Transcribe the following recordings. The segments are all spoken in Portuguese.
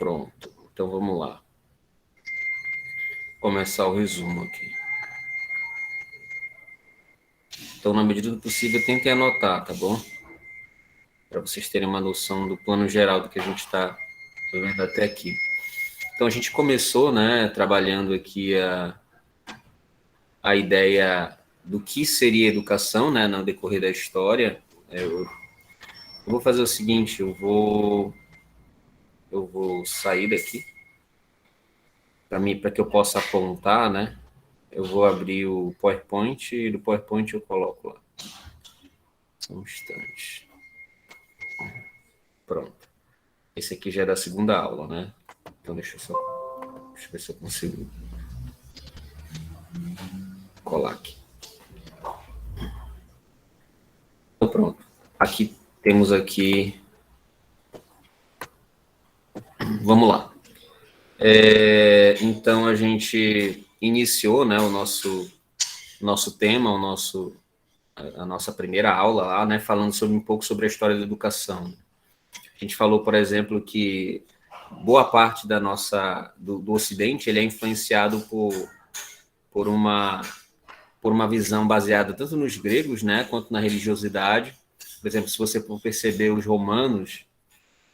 Pronto. Então vamos lá. Começar o resumo aqui. Então, na medida do possível, tentem anotar, tá bom? Para vocês terem uma noção do plano geral do que a gente está vendo até aqui. Então, a gente começou, né, trabalhando aqui a ideia do que seria educação, né, no decorrer da história. Eu vou fazer o seguinte, eu vou sair daqui para que eu possa apontar, né? Eu vou abrir o PowerPoint e do PowerPoint eu coloco lá. Só um instante. Pronto. Esse aqui já é da segunda aula, né? Então deixa eu ver se eu consigo colar aqui. Então pronto. Aqui temos aqui. Vamos lá. Então a gente iniciou, né, o nosso tema, a nossa primeira aula lá, né, falando um pouco sobre a história da educação. A gente falou, por exemplo, que boa parte do Ocidente ele é influenciado por uma visão baseada tanto nos gregos, né, quanto na religiosidade. Por exemplo, se você for perceber os romanos,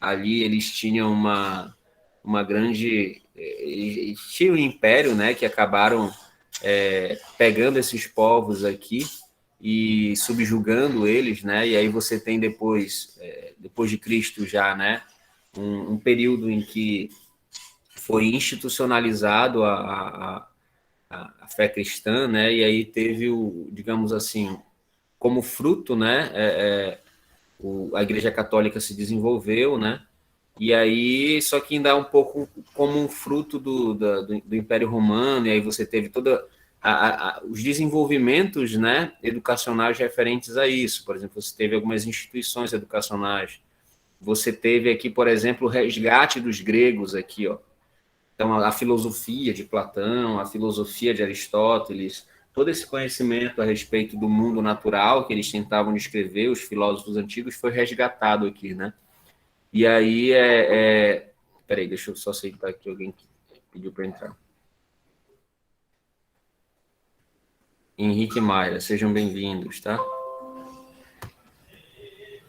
ali eles tinham uma grande... Eles tinham um império, né, que acabaram pegando esses povos aqui e subjugando eles, né, e aí você tem depois de Cristo já, né, um período em que foi institucionalizado a fé cristã, né, e aí teve digamos assim, como fruto, né, a Igreja Católica se desenvolveu, né, e aí, só que ainda um pouco como um fruto do Império Romano, e aí você teve toda os desenvolvimentos, né, educacionais referentes a isso. Por exemplo, você teve algumas instituições educacionais. Você teve aqui, por exemplo, o resgate dos gregos aqui, ó. Então, a filosofia de Platão, a filosofia de Aristóteles, todo esse conhecimento a respeito do mundo natural que eles tentavam descrever, os filósofos antigos, foi resgatado aqui, né? E aí, peraí, deixa eu só aceitar aqui alguém que pediu para entrar. Henrique e Mayra, sejam bem-vindos, tá?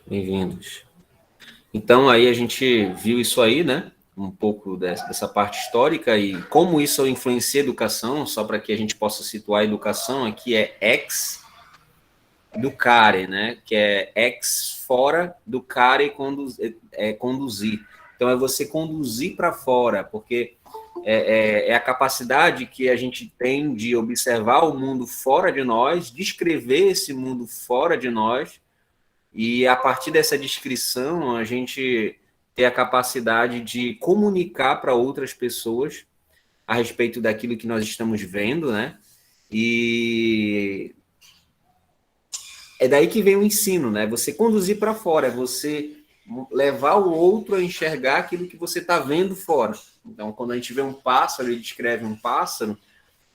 Bem-vindos. Então, aí a gente viu isso aí, né? Um pouco dessa parte histórica e como isso influencia a educação, só para que a gente possa situar a educação aqui, ex educare, né? Que é ex fora, educare conduzir. Então, é você conduzir para fora, porque é a capacidade que a gente tem de observar o mundo fora de nós, descrever esse mundo fora de nós, e a partir dessa descrição, a gente ter a capacidade de comunicar para outras pessoas a respeito daquilo que nós estamos vendo, né? E é daí que vem o ensino, né? Você conduzir para fora, é você levar o outro a enxergar aquilo que você está vendo fora. Então, quando a gente vê um pássaro e descreve um pássaro,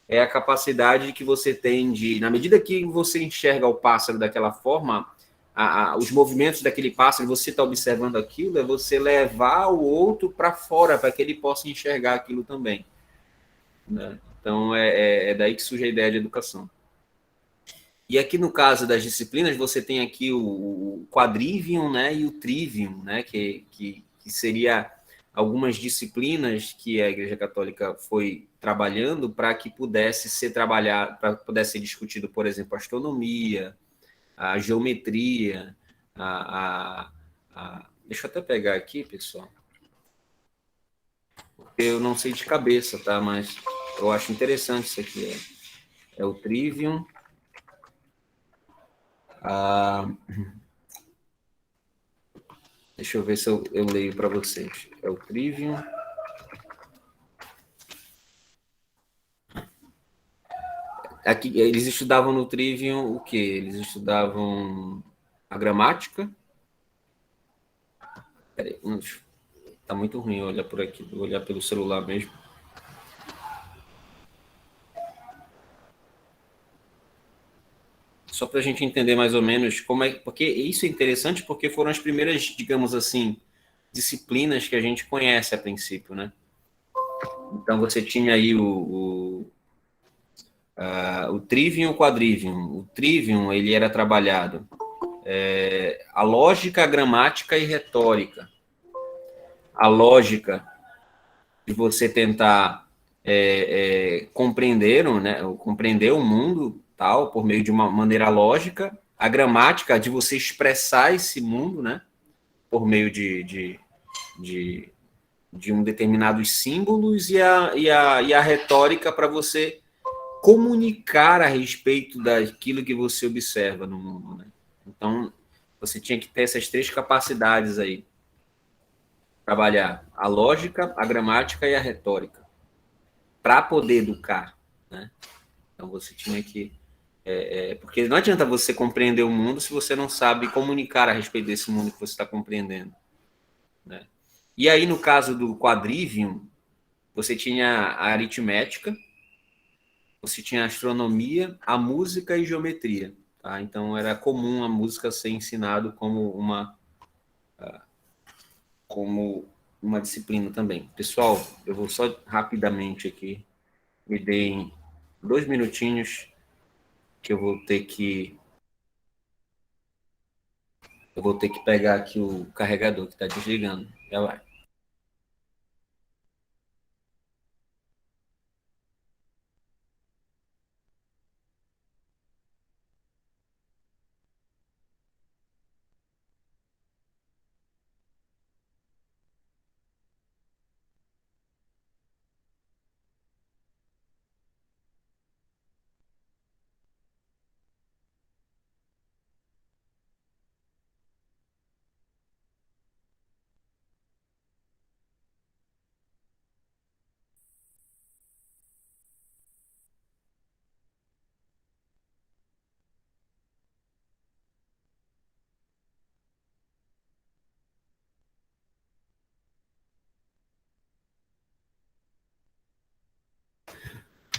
é a capacidade que você tem de, na medida que você enxerga o pássaro daquela forma, os movimentos daquele pássaro, você está observando aquilo, é você levar o outro para fora, para que ele possa enxergar aquilo também. Né? Então, é daí que surge a ideia de educação. E aqui no caso das disciplinas, você tem aqui o quadrivium, né, e o trivium, né, que seria algumas disciplinas que a Igreja Católica foi trabalhando para que pudesse ser trabalhado, para pudesse ser discutido, por exemplo, a astronomia, a geometria, deixa eu até pegar aqui, pessoal, porque eu não sei de cabeça, tá? Mas eu acho interessante isso aqui. É o trivium, deixa eu ver se eu leio para vocês. É o trivium. Aqui, eles estudavam no trivium o quê? Eles estudavam a gramática. Peraí, tá muito ruim olhar por aqui, vou olhar pelo celular mesmo. Só para a gente entender mais ou menos como é, porque isso é interessante porque foram as primeiras, digamos assim, disciplinas que a gente conhece a princípio, né? Então, você tinha aí o trivium e o quadrivium. O trivium, ele era trabalhado a lógica, a gramática e retórica. A lógica de você tentar compreender, né, compreender o mundo tal por meio de uma maneira lógica, a gramática de você expressar esse mundo, né, por meio de, de um determinados símbolos e a retórica para você comunicar a respeito daquilo que você observa no mundo, né? Então, você tinha que ter essas três capacidades aí. Trabalhar a lógica, a gramática e a retórica para poder educar, né? Então, você tinha que... porque não adianta você compreender o mundo se você não sabe comunicar a respeito desse mundo que você está compreendendo, né? E aí, no caso do quadrivium, você tinha a aritmética, você tinha a astronomia, a música e geometria. Tá? Então, era comum a música ser ensinado como uma disciplina também. Pessoal, eu vou só rapidamente aqui, me deem 2 minutinhos, que eu vou ter que pegar aqui o carregador que está desligando. Já vai.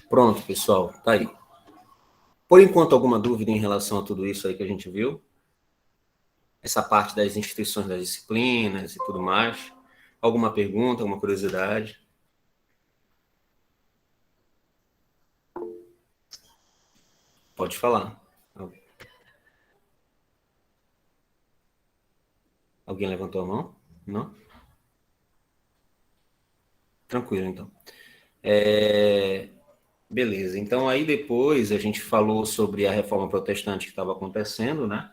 Pronto, pessoal, tá aí. Por enquanto, alguma dúvida em relação a tudo isso aí que a gente viu? Essa parte das instituições das disciplinas e tudo mais? Alguma pergunta, alguma curiosidade? Pode falar. Alguém levantou a mão? Não? Tranquilo, então. Beleza. Então, aí depois a gente falou sobre a reforma protestante que estava acontecendo, né?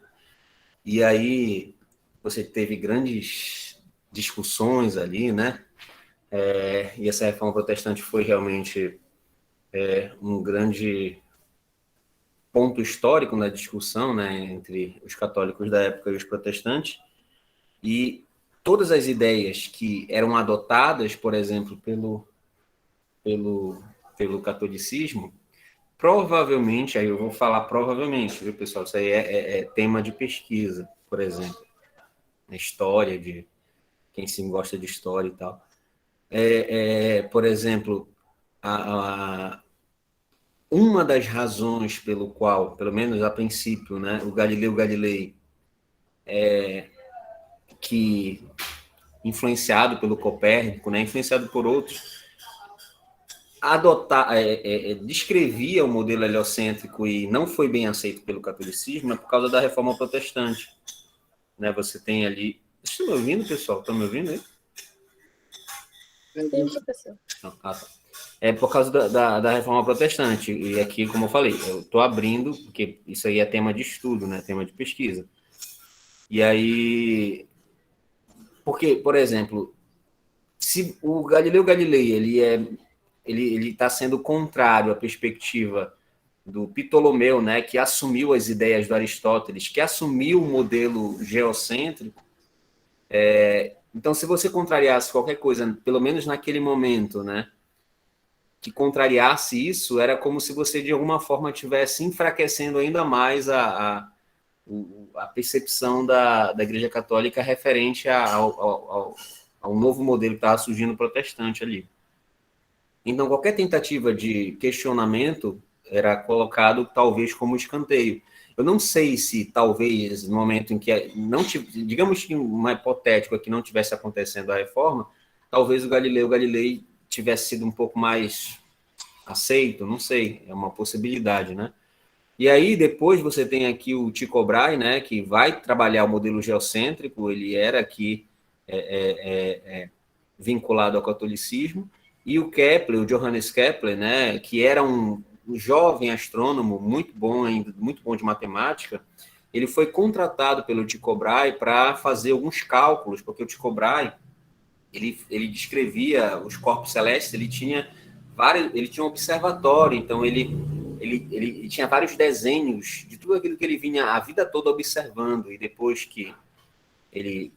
E aí você teve grandes discussões ali, né? E essa reforma protestante foi realmente um grande ponto histórico na discussão, né? Entre os católicos da época e os protestantes. E todas as ideias que eram adotadas, por exemplo, pelo, pelo catolicismo, provavelmente, aí eu vou falar provavelmente, viu, pessoal? Isso aí é tema de pesquisa, por exemplo. A história de quem se gosta de história e tal. Por exemplo, uma das razões pelo qual, pelo menos a princípio, né, o Galileu Galilei, que influenciado pelo Copérnico, né, influenciado por outros, descrevia o modelo heliocêntrico e não foi bem aceito pelo catolicismo, é por causa da reforma protestante. Né, você tem ali... Vocês estão me ouvindo, pessoal? Estão me ouvindo aí? Sim, professor. Não, tá. É por causa da reforma protestante. E aqui, como eu falei, eu estou abrindo, porque isso aí é tema de estudo, né? Tema de pesquisa. E aí... Porque, por exemplo, se o Galileu Galilei ele está sendo contrário à perspectiva do Ptolomeu, né, que assumiu as ideias do Aristóteles, que assumiu o modelo geocêntrico. Então, se você contrariasse qualquer coisa, pelo menos naquele momento, né, que contrariasse isso, era como se você, de alguma forma, estivesse enfraquecendo ainda mais a percepção da Igreja Católica referente ao novo modelo que estava surgindo protestante ali. Então, qualquer tentativa de questionamento era colocado talvez como escanteio. Eu não sei se talvez no momento em que não digamos que um hipotético que não tivesse acontecendo a reforma, talvez o Galileu Galilei tivesse sido um pouco mais aceito, não sei, é uma possibilidade, né? E aí depois você tem aqui o Tycho Brahe, né, que vai trabalhar o modelo geocêntrico, ele era aqui vinculado ao catolicismo, e o Kepler, o Johannes Kepler, né, que era um jovem astrônomo muito bom ainda, muito bom de matemática, ele foi contratado pelo Tycho Brahe para fazer alguns cálculos, porque o Tycho Brahe ele descrevia os corpos celestes, ele tinha um observatório, então ele tinha vários desenhos de tudo aquilo que ele vinha a vida toda observando, e depois que ele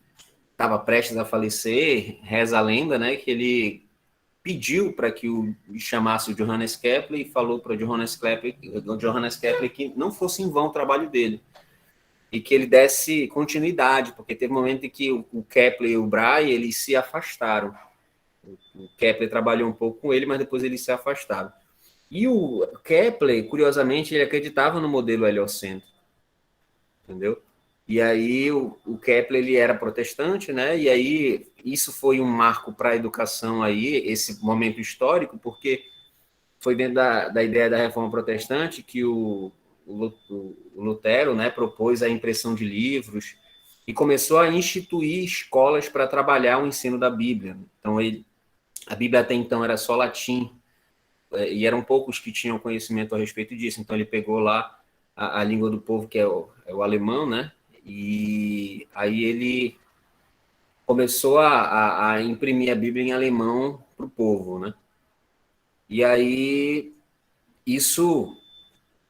estava prestes a falecer, reza a lenda, né, que ele pediu para que o chamasse o Johannes Kepler e falou para o Johannes Kepler que não fosse em vão o trabalho dele e que ele desse continuidade, porque teve um momento em que o Kepler e o Brahe eles se afastaram. O Kepler trabalhou um pouco com ele, mas depois eles se afastaram. E o Kepler, curiosamente, ele acreditava no modelo heliocêntrico, entendeu? E aí o Kepler ele era protestante, né? E aí isso foi um marco para a educação aí, esse momento histórico, porque foi dentro da ideia da reforma protestante que o Lutero, né, propôs a impressão de livros e começou a instituir escolas para trabalhar o ensino da Bíblia. Então a Bíblia até então era só latim, e eram poucos que tinham conhecimento a respeito disso. Então ele pegou lá a língua do povo, que é o alemão, né? E aí ele começou a imprimir a Bíblia em alemão para o povo, né? E aí isso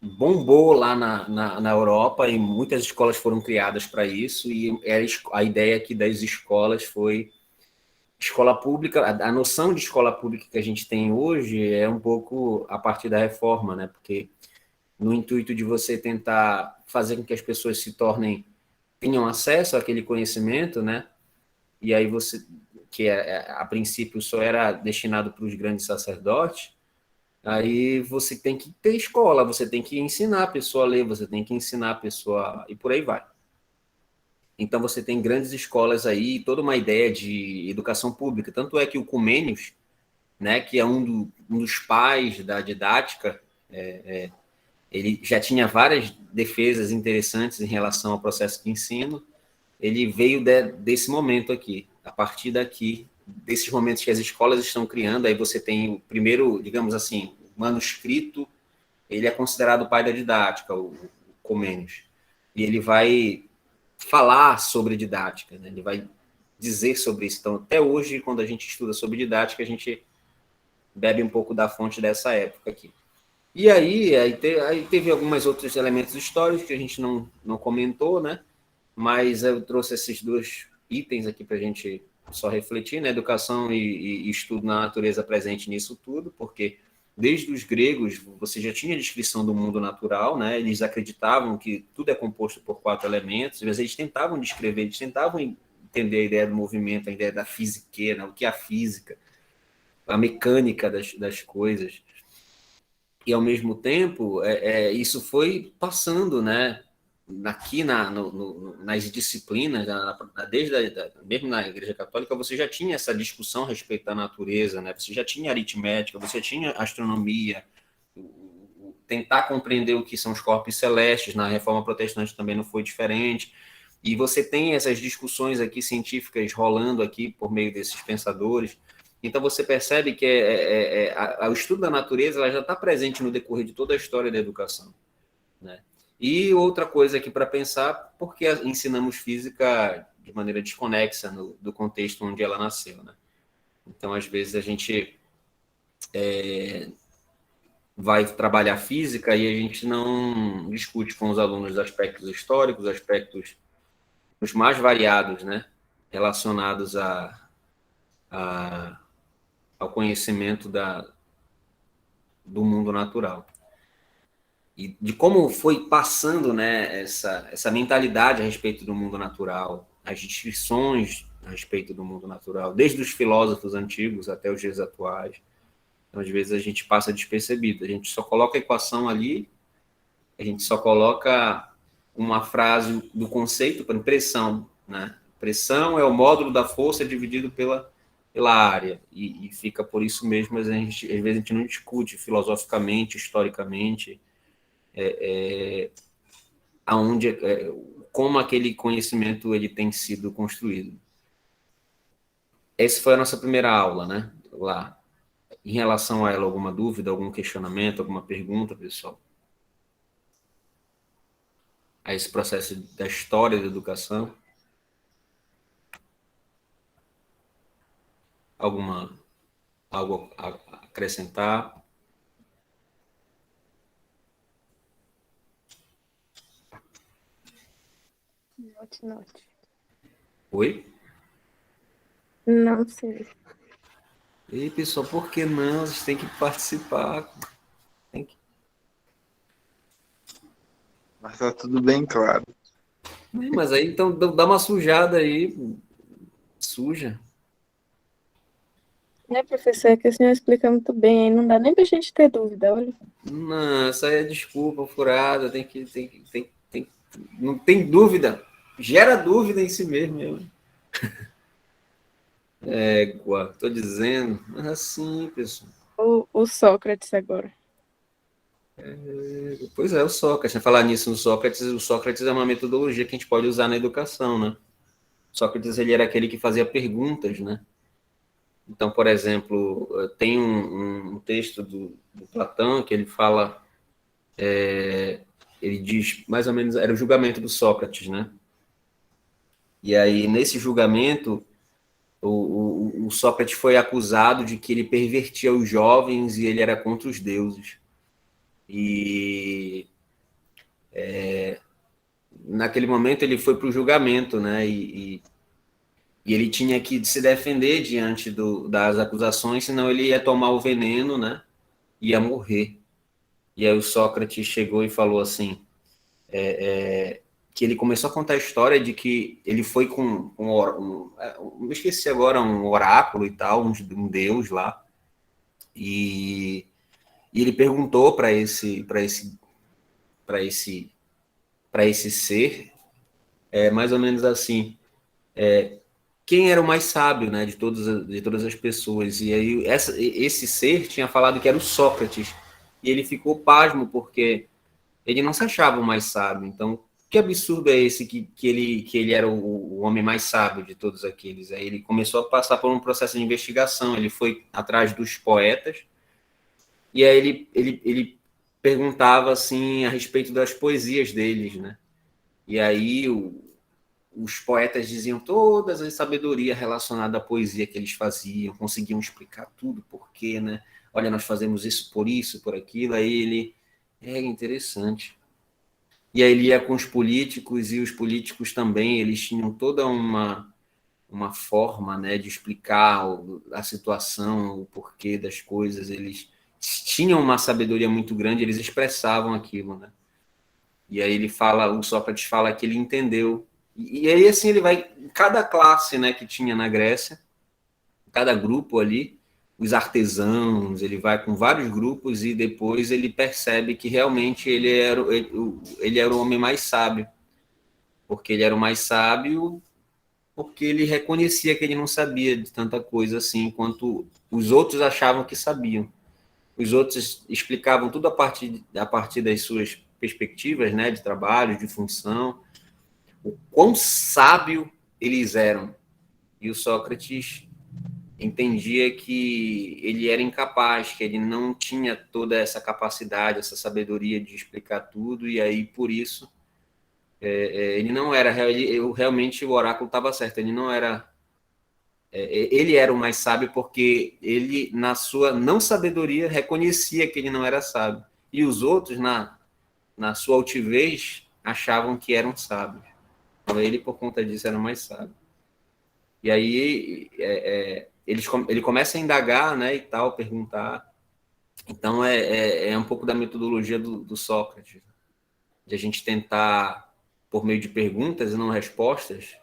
bombou lá na Europa e muitas escolas foram criadas para isso, e a ideia aqui das escolas foi escola pública. A noção de escola pública que a gente tem hoje é um pouco a partir da reforma, né? Porque no intuito de você tentar fazer com que as pessoas tenham acesso àquele conhecimento, né? E aí você, que a princípio só era destinado para os grandes sacerdotes, aí você tem que ter escola, você tem que ensinar a pessoa a ler, você tem que ensinar a pessoa e por aí vai. Então você tem grandes escolas aí, toda uma ideia de educação pública. Tanto é que o Comênios, né, que é um dos pais da didática, ele já tinha várias defesas interessantes em relação ao processo de ensino. Ele veio desse momento aqui, a partir daqui, desses momentos que as escolas estão criando. Aí você tem o primeiro, digamos assim, manuscrito. Ele é considerado o pai da didática, o Comênios. E ele vai falar sobre didática, né? Ele vai dizer sobre isso. Então, até hoje, quando a gente estuda sobre didática, a gente bebe um pouco da fonte dessa época aqui. E aí teve alguns outros elementos históricos que a gente não comentou, né? Mas eu trouxe esses dois itens aqui para a gente só refletir, né? Educação e estudo na natureza presente nisso tudo, porque desde os gregos você já tinha a descrição do mundo natural, né? Eles acreditavam que tudo é composto por 4 elementos, mas eles tentavam descrever, eles tentavam entender a ideia do movimento, a ideia da fisiqueira, né? O que é a física, a mecânica das coisas. E ao mesmo tempo, isso foi passando, né? Aqui nas disciplinas, mesmo na Igreja Católica, você já tinha essa discussão a respeito da natureza, né? Você já tinha aritmética, você tinha astronomia, tentar compreender o que são os corpos celestes. Na Reforma Protestante também não foi diferente. E você tem essas discussões aqui científicas rolando aqui por meio desses pensadores. Então você percebe que o estudo da natureza ela já está presente no decorrer de toda a história da educação, né? E outra coisa aqui para pensar, porque ensinamos física de maneira desconexa do contexto onde ela nasceu, né? Então, às vezes, a gente vai trabalhar física e a gente não discute com os alunos aspectos históricos, aspectos os mais variados, né? Relacionados ao conhecimento do mundo natural. E de como foi passando, né, essa mentalidade a respeito do mundo natural, as descrições a respeito do mundo natural, desde os filósofos antigos até os dias atuais. Então, às vezes, a gente passa despercebido. A gente só coloca a equação ali, a gente só coloca uma frase do conceito para pressão, né? Pressão é o módulo da força dividido pela área, e fica por isso mesmo, mas às vezes a gente não discute filosoficamente, historicamente, aonde, como aquele conhecimento ele tem sido construído. Essa foi a nossa primeira aula, né? Lá. Em relação a ela, alguma dúvida, algum questionamento, alguma pergunta, pessoal? A esse processo da história da educação? Algo a acrescentar? Note. Oi? Não sei. E pessoal, por que não? Vocês têm que participar. Tem que... Mas tá tudo bem claro. Mas aí então dá uma sujada aí, suja. Professor, é que o senhor explica muito bem, aí não dá nem pra gente ter dúvida, olha. Não, essa aí é desculpa furada, não tem dúvida. Gera dúvida em si mesmo. Tô dizendo. Mas assim, pessoal. O Sócrates agora. Pois é, o Sócrates. Falar nisso no Sócrates, o Sócrates é uma metodologia que a gente pode usar na educação, né? Sócrates, ele era aquele que fazia perguntas, né? Então, por exemplo, tem um texto do Platão que ele fala, ele diz, mais ou menos, era o julgamento do Sócrates, né? E aí, nesse julgamento, o Sócrates foi acusado de que ele pervertia os jovens e ele era contra os deuses. E naquele momento ele foi para o julgamento, né? E ele tinha que se defender diante das acusações, senão ele ia tomar o veneno, né? Ia morrer. E aí o Sócrates chegou e falou assim, que ele começou a contar a história de que ele foi com me esqueci agora, um oráculo e tal, um deus lá, e ele perguntou para esse ser, mais ou menos assim, quem era o mais sábio, né, de todas as pessoas. E aí esse ser tinha falado que era o Sócrates. E ele ficou pasmo porque ele não se achava o mais sábio. Então, que absurdo é esse que ele era o homem mais sábio de todos aqueles? Aí ele começou a passar por um processo de investigação. Ele foi atrás dos poetas e aí ele perguntava assim a respeito das poesias deles, né? E aí os poetas diziam todas as sabedoria relacionada à poesia que eles faziam, conseguiam explicar tudo, por quê, né? Olha, nós fazemos isso, por aquilo. Aí ele, interessante. E aí ele ia com os políticos, e os políticos também, eles tinham toda uma forma, né, de explicar a situação, o porquê das coisas. Eles tinham uma sabedoria muito grande, eles expressavam aquilo, né? E aí o Sócrates fala que ele entendeu. E aí, assim, ele vai, cada classe, né, que tinha na Grécia, cada grupo ali, os artesãos, ele vai com vários grupos e depois ele percebe que realmente ele era o homem mais sábio. Porque ele era o mais sábio, porque ele reconhecia que ele não sabia de tanta coisa assim, quanto os outros achavam que sabiam. Os outros explicavam tudo a partir das suas perspectivas, né, de trabalho, de função, o quão sábio eles eram. E o Sócrates entendia que ele era incapaz, que ele não tinha toda essa capacidade, essa sabedoria de explicar tudo, e aí, por isso, ele não era, realmente o oráculo estava certo, ele não era, ele era o mais sábio porque ele, na sua não sabedoria, reconhecia que ele não era sábio. E os outros, na sua altivez, achavam que eram sábios. Então, ele, por conta disso, era o mais sábio. E aí ele começa a indagar, né, e tal, perguntar. Então é um pouco da metodologia do Sócrates, de a gente tentar, por meio de perguntas e não respostas,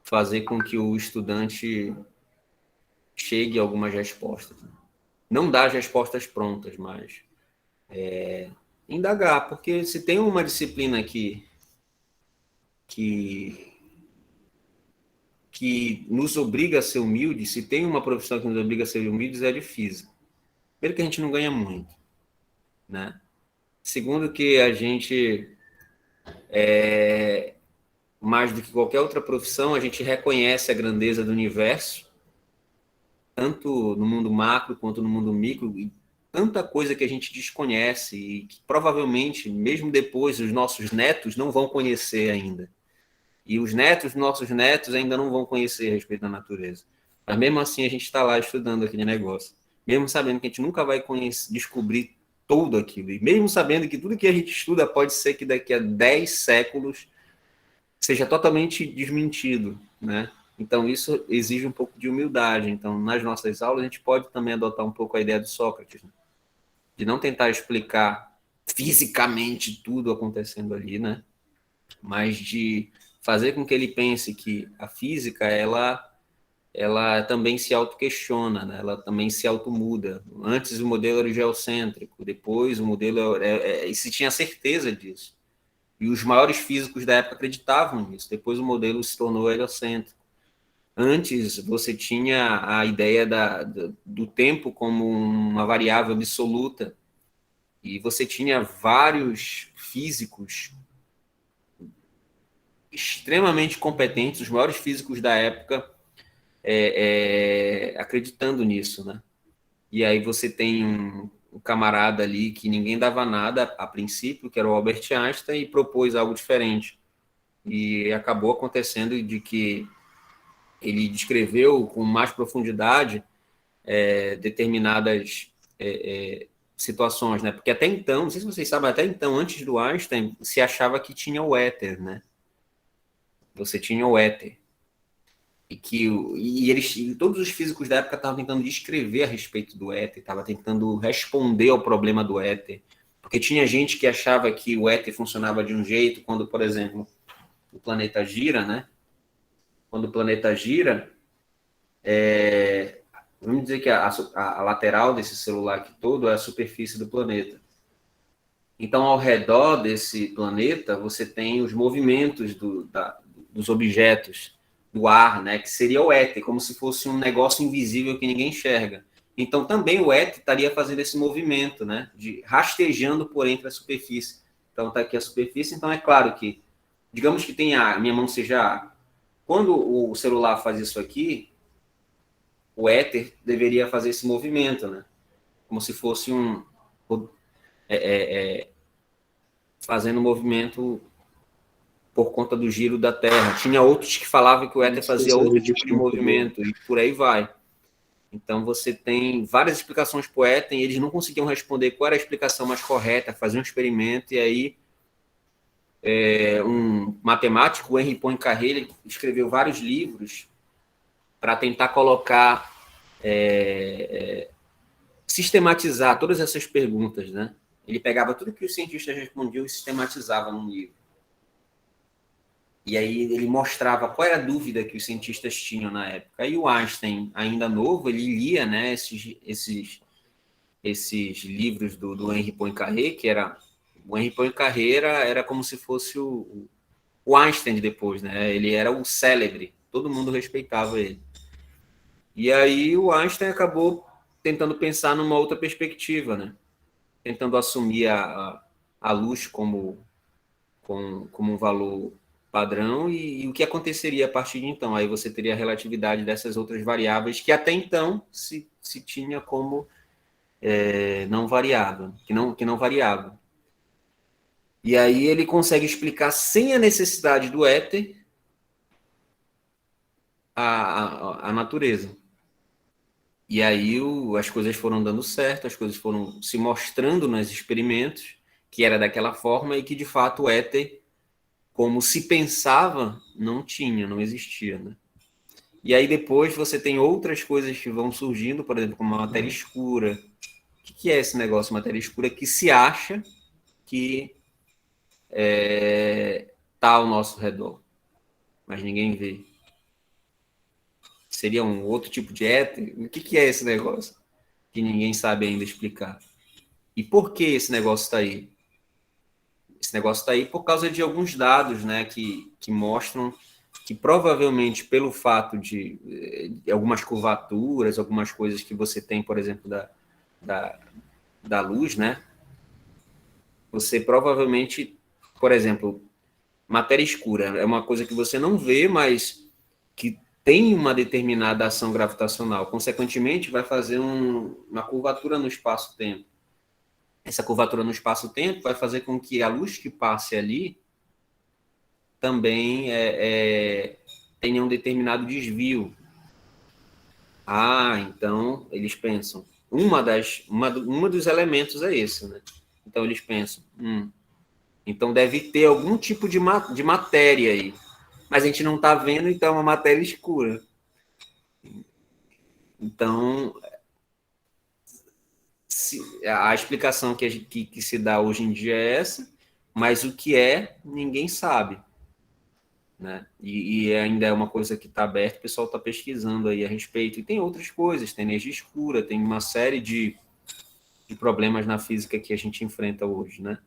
fazer com que o estudante chegue a algumas respostas. Não dar as respostas prontas, mas indagar, porque se tem uma disciplina que nos obriga a ser humildes. Se tem uma profissão que nos obriga a ser humildes, é a de física. Primeiro que a gente não ganha muito, né? Segundo que a gente, mais do que qualquer outra profissão, a gente reconhece a grandeza do universo, tanto no mundo macro quanto no mundo micro, e tanta coisa que a gente desconhece e que provavelmente, mesmo depois, os nossos netos não vão conhecer ainda. E os netos dos nossos netos ainda não vão conhecer a respeito da natureza. Mas mesmo assim a gente está lá estudando aquele negócio. Mesmo sabendo que a gente nunca vai descobrir tudo aquilo. E mesmo sabendo que tudo que a gente estuda pode ser que daqui a 10 séculos seja totalmente desmentido, né? Então isso exige um pouco de humildade. Então nas nossas aulas a gente pode também adotar um pouco a ideia do Sócrates, né? De não tentar explicar fisicamente tudo acontecendo ali, né? Mas de fazer com que ele pense que a física, ela também se auto-questiona, né? Ela também se auto-muda. Antes o modelo era geocêntrico, depois o modelo... e se tinha certeza disso. E os maiores físicos da época acreditavam nisso. Depois o modelo se tornou heliocêntrico. Antes você tinha a ideia do tempo como uma variável absoluta. E você tinha vários físicos extremamente competentes, os maiores físicos da época, acreditando nisso, né? E aí você tem um camarada ali que ninguém dava nada a princípio, que era o Albert Einstein, e propôs algo diferente. E acabou acontecendo de que ele descreveu com mais profundidade determinadas situações, né? Porque até então, não sei se vocês sabem, até então, antes do Einstein, se achava que tinha o éter, né? Você tinha o éter. E todos os físicos da época estavam tentando descrever a respeito do éter, estavam tentando responder ao problema do éter, porque tinha gente que achava que o éter funcionava de um jeito quando, por exemplo, o planeta gira, né? Quando o planeta gira, vamos dizer que a lateral desse celular aqui todo é a superfície do planeta. Então, ao redor desse planeta, você tem os movimentos dos objetos, do ar, né, que seria o éter, como se fosse um negócio invisível que ninguém enxerga. Então, também o éter estaria fazendo esse movimento, né, de rastejando por entre a superfície. Então, está aqui a superfície, então é claro que, digamos que tem ar, minha mão seja ar. Quando o celular faz isso aqui, o éter deveria fazer esse movimento, né, como se fosse fazendo um movimento por conta do giro da Terra. Tinha outros que falavam que o éter fazia outro tipo de movimento, e por aí vai. Então, você tem várias explicações para o éter, e eles não conseguiam responder qual era a explicação mais correta, fazer um experimento, e aí um matemático, o Henri Poincaré, ele escreveu vários livros para tentar colocar, sistematizar todas essas perguntas, né? Ele pegava tudo que os cientistas respondiam e sistematizava num livro. E aí ele mostrava qual era a dúvida que os cientistas tinham na época. Aí o Einstein, ainda novo, ele lia, né, esses livros do Henri Poincaré, que era... O Henri Poincaré era como se fosse o Einstein depois, né? Ele era o célebre, todo mundo respeitava ele. E aí o Einstein acabou tentando pensar numa outra perspectiva, né? Tentando assumir a luz como um valor padrão e o que aconteceria a partir de então. Aí você teria a relatividade dessas outras variáveis que até então se tinha como não variável, que não variava. E aí ele consegue explicar sem a necessidade do éter a natureza. E aí as coisas foram dando certo, as coisas foram se mostrando nos experimentos que era daquela forma e que de fato o éter, como se pensava, não existia, né? E aí depois você tem outras coisas que vão surgindo, por exemplo, como a matéria escura. O que é esse negócio, matéria escura, que se acha que está ao nosso redor, mas ninguém vê? Seria um outro tipo de éter? O que é esse negócio que ninguém sabe ainda explicar? E por que esse negócio está aí? esse negócio está aí por causa de alguns dados, né, que mostram que provavelmente pelo fato de algumas curvaturas, algumas coisas que você tem, por exemplo, da luz, né, você provavelmente, por exemplo, matéria escura é uma coisa que você não vê, mas que tem uma determinada ação gravitacional. Consequentemente, vai fazer uma curvatura no espaço-tempo. Essa curvatura no espaço-tempo vai fazer com que a luz que passe ali também tenha um determinado desvio. Então, eles pensam, uma dos elementos é esse, né? Então, eles pensam, então deve ter algum tipo de matéria aí. Mas a gente não está vendo, então é uma matéria escura. Então, a explicação que se dá hoje em dia é essa, mas o que ninguém sabe. Né? E ainda é uma coisa que está aberta, o pessoal está pesquisando aí a respeito. E tem outras coisas, tem energia escura, tem uma série de problemas na física que a gente enfrenta hoje, né?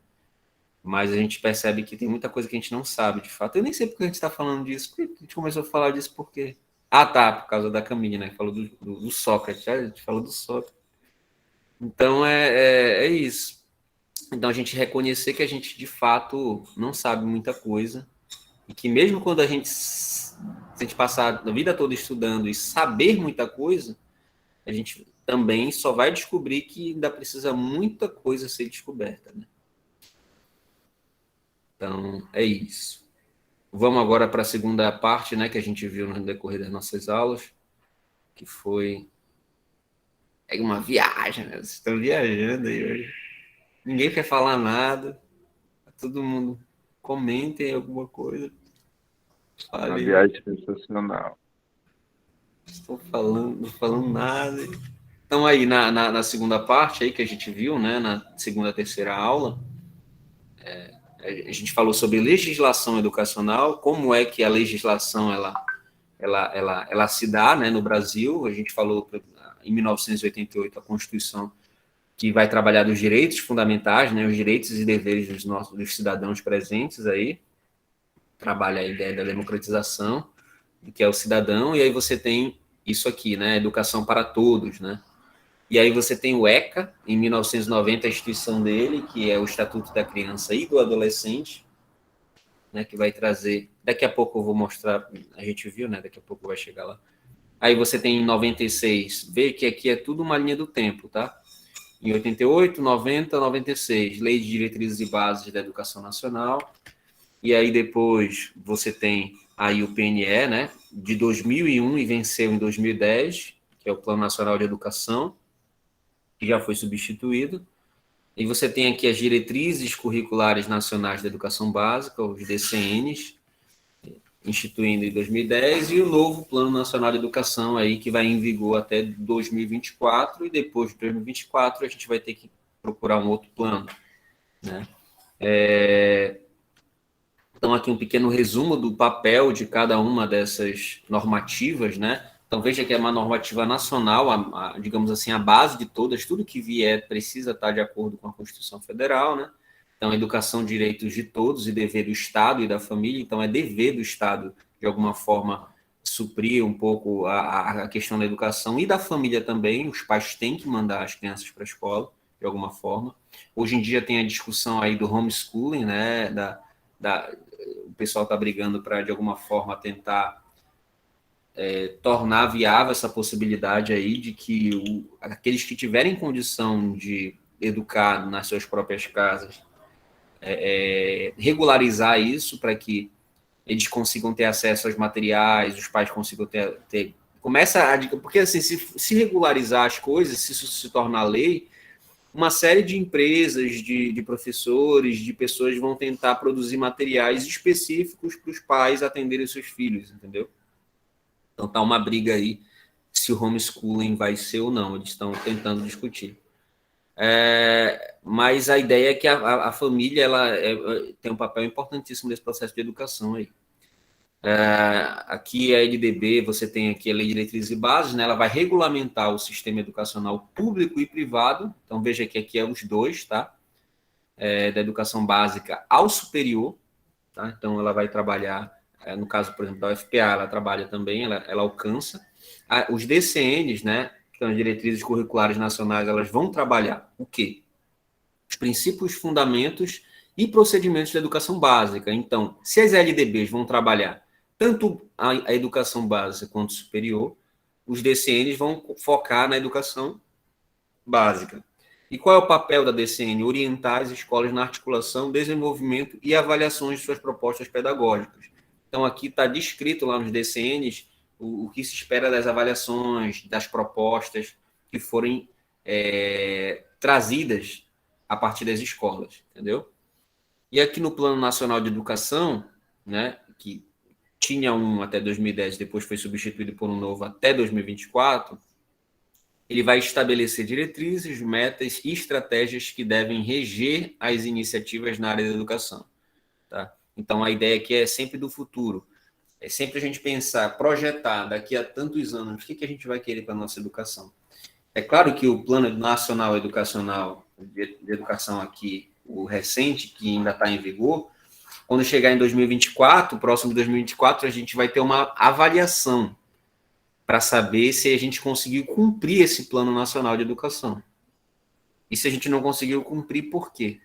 Mas a gente percebe que tem muita coisa que a gente não sabe, de fato. Eu nem sei porque a gente está falando disso. A gente começou a falar disso porque... tá, por causa da Camille, né? Falou do Sócrates, a gente falou do Sócrates. Então, é isso. Então, a gente reconhecer que a gente, de fato, não sabe muita coisa e que mesmo quando a gente passar a vida toda estudando e saber muita coisa, a gente também só vai descobrir que ainda precisa muita coisa ser descoberta, né? Então, é isso. Vamos agora para a segunda parte, né, que a gente viu no decorrer das nossas aulas, que foi uma viagem, né? Vocês estão viajando aí hoje. Ninguém quer falar nada. Todo mundo comentem alguma coisa. Uma viagem sensacional. Estou falando, não falando nada. Então, aí, na segunda parte aí que a gente viu, né, na segunda, terceira aula, a gente falou sobre legislação educacional, como é que a legislação ela se dá, né, no Brasil. A gente falou, em 1988, a Constituição, que vai trabalhar dos direitos fundamentais, né, os direitos e deveres dos cidadãos presentes aí, trabalha a ideia da democratização, que é o cidadão, e aí você tem isso aqui, né, educação para todos, né, e aí você tem o ECA, em 1990, a instituição dele, que é o Estatuto da Criança e do Adolescente, né, que vai trazer, daqui a pouco eu vou mostrar, a gente viu, né, daqui a pouco vai chegar lá. Aí você tem em 96, vê que aqui é tudo uma linha do tempo, tá? Em 88, 90, 96, Lei de Diretrizes e Bases da Educação Nacional. E aí depois você tem aí o PNE, né, de 2001 e venceu em 2010, que é o Plano Nacional de Educação, que já foi substituído. E você tem aqui as Diretrizes Curriculares Nacionais da Educação Básica, os DCNs, instituindo em 2010, e o novo Plano Nacional de Educação, aí, que vai em vigor até 2024, e depois de 2024 a gente vai ter que procurar um outro plano, né? Então, aqui um pequeno resumo do papel de cada uma dessas normativas, né? Então, veja que é uma normativa nacional, digamos assim, a base de todas, tudo que vier precisa estar de acordo com a Constituição Federal, né? Então, educação, direitos de todos e dever do Estado e da família. Então, é dever do Estado, de alguma forma, suprir um pouco a questão da educação e da família também. Os pais têm que mandar as crianças para a escola, de alguma forma. Hoje em dia tem a discussão aí do homeschooling, né? O pessoal está brigando para, de alguma forma, tentar tornar viável essa possibilidade aí de que aqueles que tiverem condição de educar nas suas próprias casas, regularizar isso para que eles consigam ter acesso aos materiais, os pais consigam ter porque assim, se regularizar as coisas, se isso se tornar lei, uma série de empresas, de professores, de pessoas vão tentar produzir materiais específicos para os pais atenderem seus filhos, entendeu? Então tá uma briga aí se o homeschooling vai ser ou não, eles estão tentando discutir. Mas a ideia é que a família tem um papel importantíssimo nesse processo de educação aí. Aqui a LDB, você tem aqui a Lei de Diretrizes e Bases, né? Ela vai regulamentar o sistema educacional público e privado. Então veja que aqui é os dois, tá? da educação básica ao superior, tá? Então, ela vai trabalhar, no caso, por exemplo, da UFPA, ela trabalha também, ela alcança. Os DCNs, né, que são as diretrizes curriculares nacionais, elas vão trabalhar o quê? Os princípios, fundamentos e procedimentos da educação básica. Então, se as LDBs vão trabalhar tanto a educação básica quanto superior, os DCNs vão focar na educação básica. E qual é o papel da DCN? Orientar as escolas na articulação, desenvolvimento e avaliações de suas propostas pedagógicas. Então, aqui está descrito lá nos DCNs o que se espera das avaliações, das propostas que forem trazidas a partir das escolas, entendeu? E aqui no Plano Nacional de Educação, né, que tinha um até 2010, depois foi substituído por um novo até 2024, ele vai estabelecer diretrizes, metas e estratégias que devem reger as iniciativas na área da educação. Tá? Então, a ideia aqui é sempre do futuro. É sempre a gente pensar, projetar daqui a tantos anos, o que a gente vai querer para a nossa educação. É claro que o Plano Nacional Educacional de Educação aqui, o recente, que ainda está em vigor, quando chegar em 2024, próximo de 2024, a gente vai ter uma avaliação para saber se a gente conseguiu cumprir esse Plano Nacional de Educação. E se a gente não conseguiu cumprir, por quê?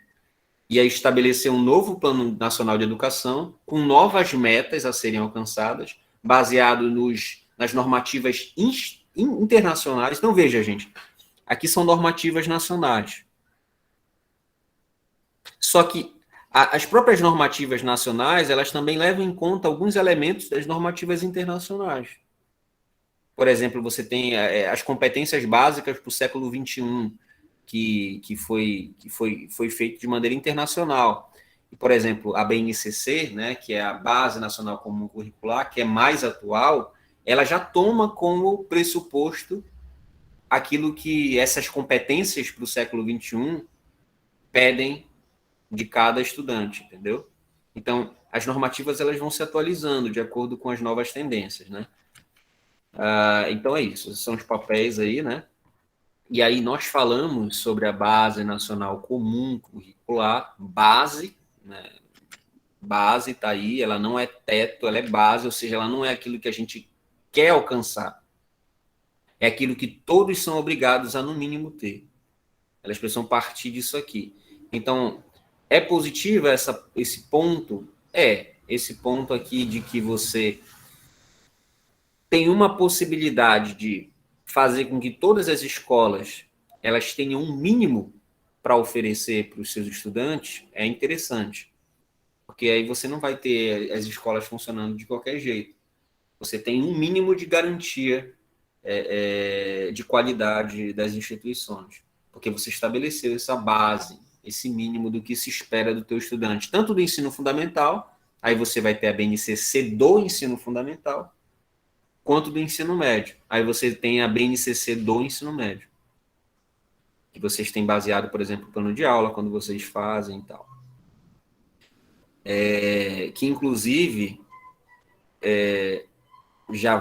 E aí estabelecer um novo Plano Nacional de Educação, com novas metas a serem alcançadas, baseado nas normativas internacionais. Então, veja, gente, aqui são normativas nacionais. Só que as próprias normativas nacionais, elas também levam em conta alguns elementos das normativas internacionais. Por exemplo, você tem as competências básicas para o século XXI, que foi feito de maneira internacional. E, por exemplo, a BNCC, né, que é a Base Nacional Comum Curricular, que é mais atual, ela já toma como pressuposto aquilo que essas competências para o século XXI pedem de cada estudante, entendeu? Então, as normativas elas vão se atualizando de acordo com as novas tendências, né? Então é isso, esses são os papéis aí, né? E aí nós falamos sobre a Base Nacional Comum Curricular, base, né? Base está aí, ela não é teto, ela é base, ou seja, ela não é aquilo que a gente quer alcançar, é aquilo que todos são obrigados a, no mínimo, ter. Elas precisam partir disso aqui. Então, é positivo esse ponto? Esse ponto aqui de que você tem uma possibilidade de fazer com que todas as escolas elas tenham um mínimo para oferecer para os seus estudantes é interessante, porque aí você não vai ter as escolas funcionando de qualquer jeito. Você tem um mínimo de garantia de qualidade das instituições, porque você estabeleceu essa base, esse mínimo do que se espera do teu estudante, tanto do ensino fundamental, aí você vai ter a BNCC do ensino fundamental, quanto do ensino médio. Aí você tem a BNCC do ensino médio, que vocês têm baseado, por exemplo, o plano de aula, quando vocês fazem e tal. Que, inclusive, já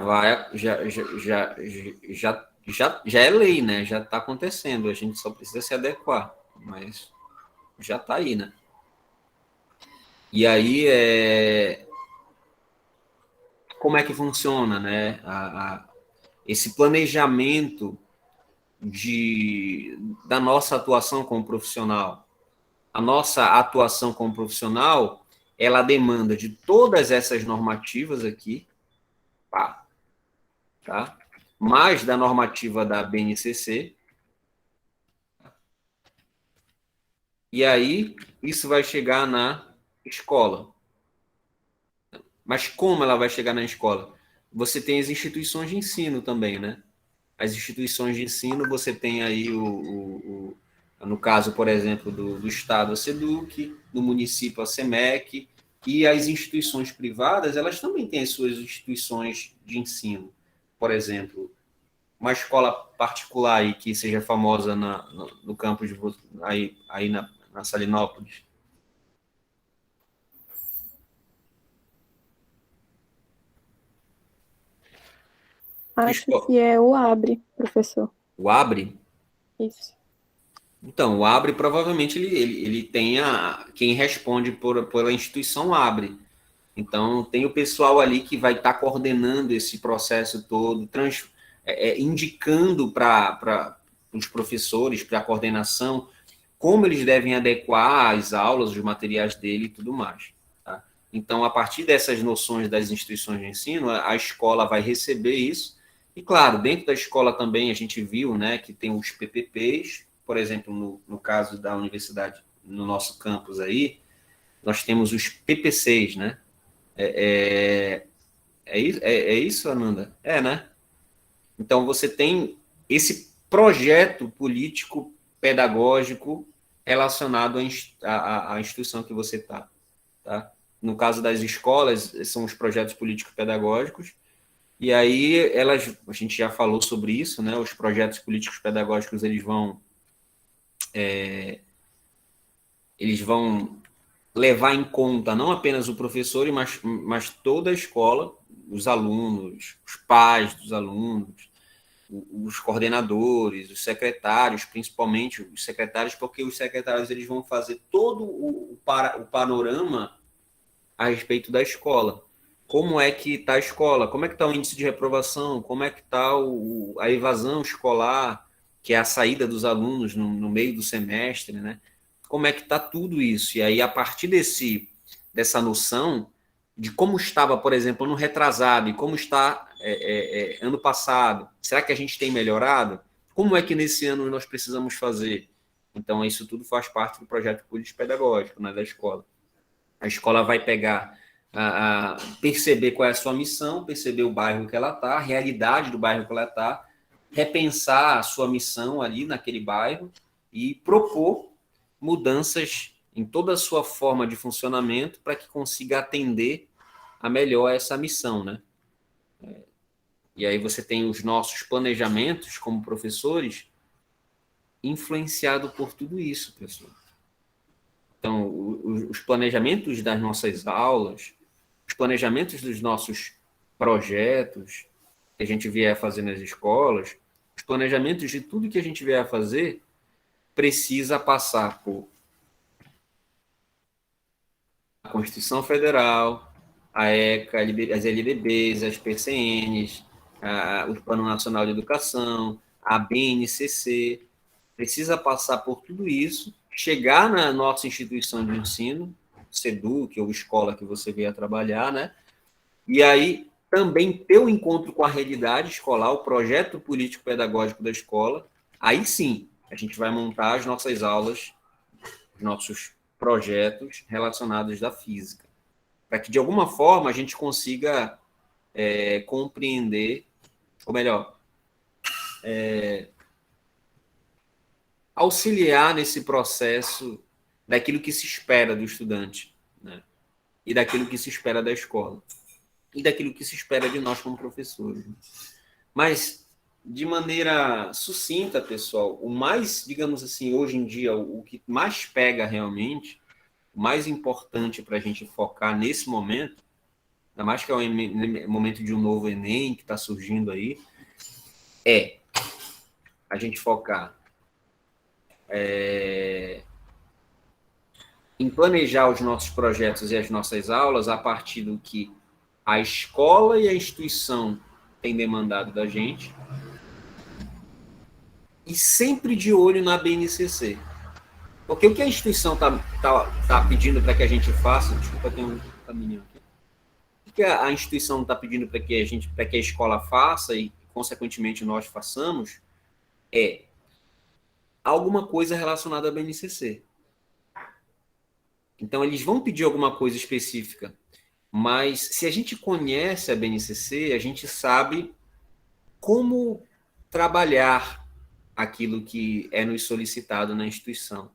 é lei, né? Já está acontecendo, a gente só precisa se adequar, mas já está aí, né? E aí, como é que funciona, né? Esse planejamento da nossa atuação como profissional. A nossa atuação como profissional, ela demanda de todas essas normativas aqui, tá? Mais da normativa da BNCC. E aí, isso vai chegar na escola. Mas como ela vai chegar na escola? Você tem as instituições de ensino também, né? As instituições de ensino, você tem aí no caso, por exemplo, do Estado, a SEDUC, do município, a SEMEC, e as instituições privadas, elas também têm as suas instituições de ensino. Por exemplo, uma escola particular aí que seja famosa no campus aí na Salinópolis. Acho que é o Abre, professor. O Abre? Isso. Então, o Abre, provavelmente, ele tem quem responde pela instituição Abre. Então, tem o pessoal ali que vai estar coordenando esse processo todo, indicando para os professores, para a coordenação, como eles devem adequar as aulas, os materiais dele e tudo mais. Tá? Então, a partir dessas noções das instituições de ensino, a escola vai receber isso. E, claro, dentro da escola também a gente viu, né, que tem os PPPs, por exemplo, no caso da universidade, no nosso campus aí, nós temos os PPCs, né? É isso, Ananda? É, né? Então, você tem esse projeto político pedagógico relacionado à instituição que você está. Tá? No caso das escolas, são os projetos políticos pedagógicos, e aí a gente já falou sobre isso, né? Os projetos políticos pedagógicos eles vão levar em conta não apenas o professor, mas toda a escola, os alunos, os pais dos alunos, os coordenadores, os secretários, principalmente os secretários, porque os secretários eles vão fazer todo o panorama a respeito da escola. Como é que está a escola? Como é que está o índice de reprovação? Como é que está a evasão escolar, que é a saída dos alunos no meio do semestre, né? Como é que está tudo isso? E aí, a partir dessa noção de como estava, por exemplo, no retrasado e como está ano passado, será que a gente tem melhorado? Como é que nesse ano nós precisamos fazer? Então, isso tudo faz parte do projeto político-pedagógico, né, da escola. A escola vai pegar, perceber qual é a sua missão, perceber o bairro que ela está, a realidade do bairro que ela está, repensar a sua missão ali naquele bairro e propor mudanças em toda a sua forma de funcionamento para que consiga atender a melhor essa missão, né? E aí você tem os nossos planejamentos como professores influenciado por tudo isso, pessoal. Então, os planejamentos das nossas aulas, os planejamentos dos nossos projetos que a gente vier a fazer nas escolas, os planejamentos de tudo que a gente vier a fazer precisa passar por a Constituição Federal, a ECA, as LDBs, as PCNs, o Plano Nacional de Educação, a BNCC, precisa passar por tudo isso, chegar na nossa instituição de ensino, SEDUC ou escola que você vier a trabalhar, né? E aí também ter o encontro com a realidade escolar, o projeto político-pedagógico da escola. Aí sim, a gente vai montar as nossas aulas, os nossos projetos relacionados da física, para que de alguma forma a gente consiga compreender, ou melhor, auxiliar nesse processo daquilo que se espera do estudante, né? E daquilo que se espera da escola, e daquilo que se espera de nós como professores. Mas, de maneira sucinta, pessoal, o mais, digamos assim, hoje em dia, o que mais pega realmente, o mais importante para a gente focar nesse momento, ainda mais que é o momento de um novo Enem que está surgindo aí, é a gente focar em planejar os nossos projetos e as nossas aulas a partir do que a escola e a instituição têm demandado da gente, e sempre de olho na BNCC. Porque o que a instituição tá pedindo para que a gente faça, desculpa, tem um caminho aqui, o que a instituição está pedindo para que a escola faça e, consequentemente, nós façamos, é alguma coisa relacionada à BNCC. Então, eles vão pedir alguma coisa específica, mas se a gente conhece a BNCC, a gente sabe como trabalhar aquilo que é nos solicitado na instituição,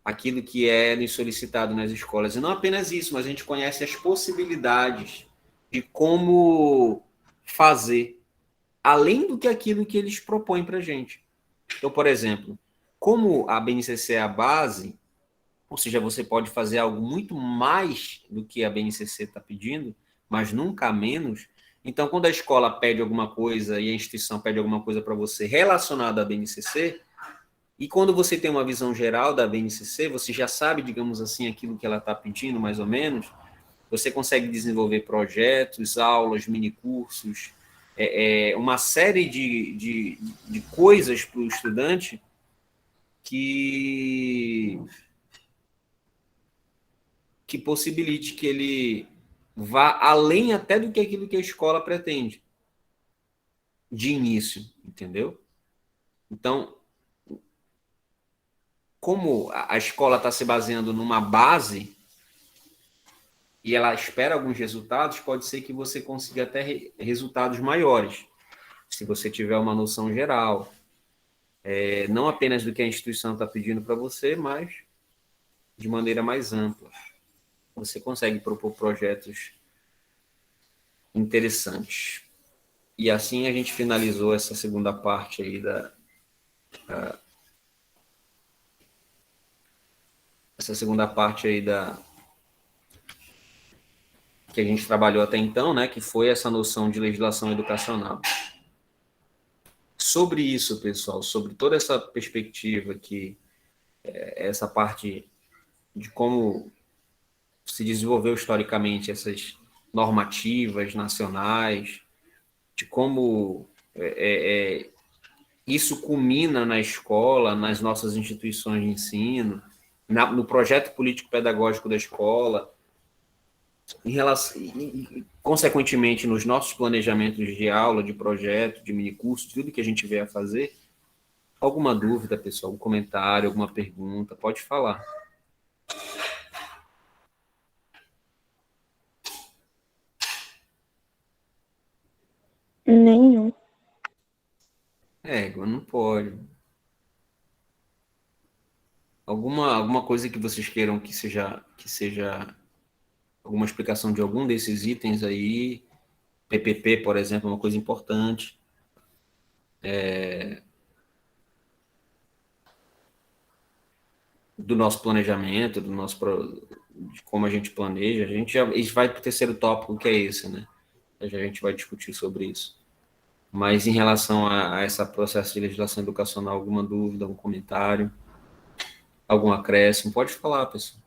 aquilo que é nos solicitado nas escolas. E não apenas isso, mas a gente conhece as possibilidades de como fazer, além do que aquilo que eles propõem para a gente. Então, por exemplo, como a BNCC é a base, ou seja, você pode fazer algo muito mais do que a BNCC está pedindo, mas nunca menos. Então, quando a escola pede alguma coisa e a instituição pede alguma coisa para você relacionada à BNCC, E quando você tem uma visão geral da BNCC, você já sabe, digamos assim, aquilo que ela está pedindo, mais ou menos, você consegue desenvolver projetos, aulas, minicursos, uma série de coisas para o estudante que possibilite que ele vá além até do que aquilo que a escola pretende, de início, entendeu? Então, como a escola está se baseando numa base e ela espera alguns resultados, pode ser que você consiga até resultados maiores, se você tiver uma noção geral, não apenas do que a instituição está pedindo para você, mas de maneira mais ampla. Você consegue propor projetos interessantes. E assim a gente finalizou essa segunda parte aí que a gente trabalhou até então, né, que foi essa noção de legislação educacional. Sobre isso, pessoal, sobre toda essa perspectiva que essa parte de como se desenvolveu historicamente essas normativas nacionais, de como isso culmina na escola, nas nossas instituições de ensino, no projeto político-pedagógico da escola, em relação, consequentemente, nos nossos planejamentos de aula, de projeto, de minicurso, tudo que a gente vier a fazer. Alguma dúvida, pessoal? Algum comentário, alguma pergunta? Pode falar. Nenhum. Não pode. Alguma coisa que vocês queiram que seja alguma explicação de algum desses itens aí, PPP, por exemplo, é uma coisa importante. Do nosso planejamento, de como a gente planeja, a gente vai para o terceiro tópico, que é esse, né? A gente vai discutir sobre isso. Mas em relação a esse processo de legislação educacional, alguma dúvida, algum comentário, algum acréscimo, pode falar, pessoal.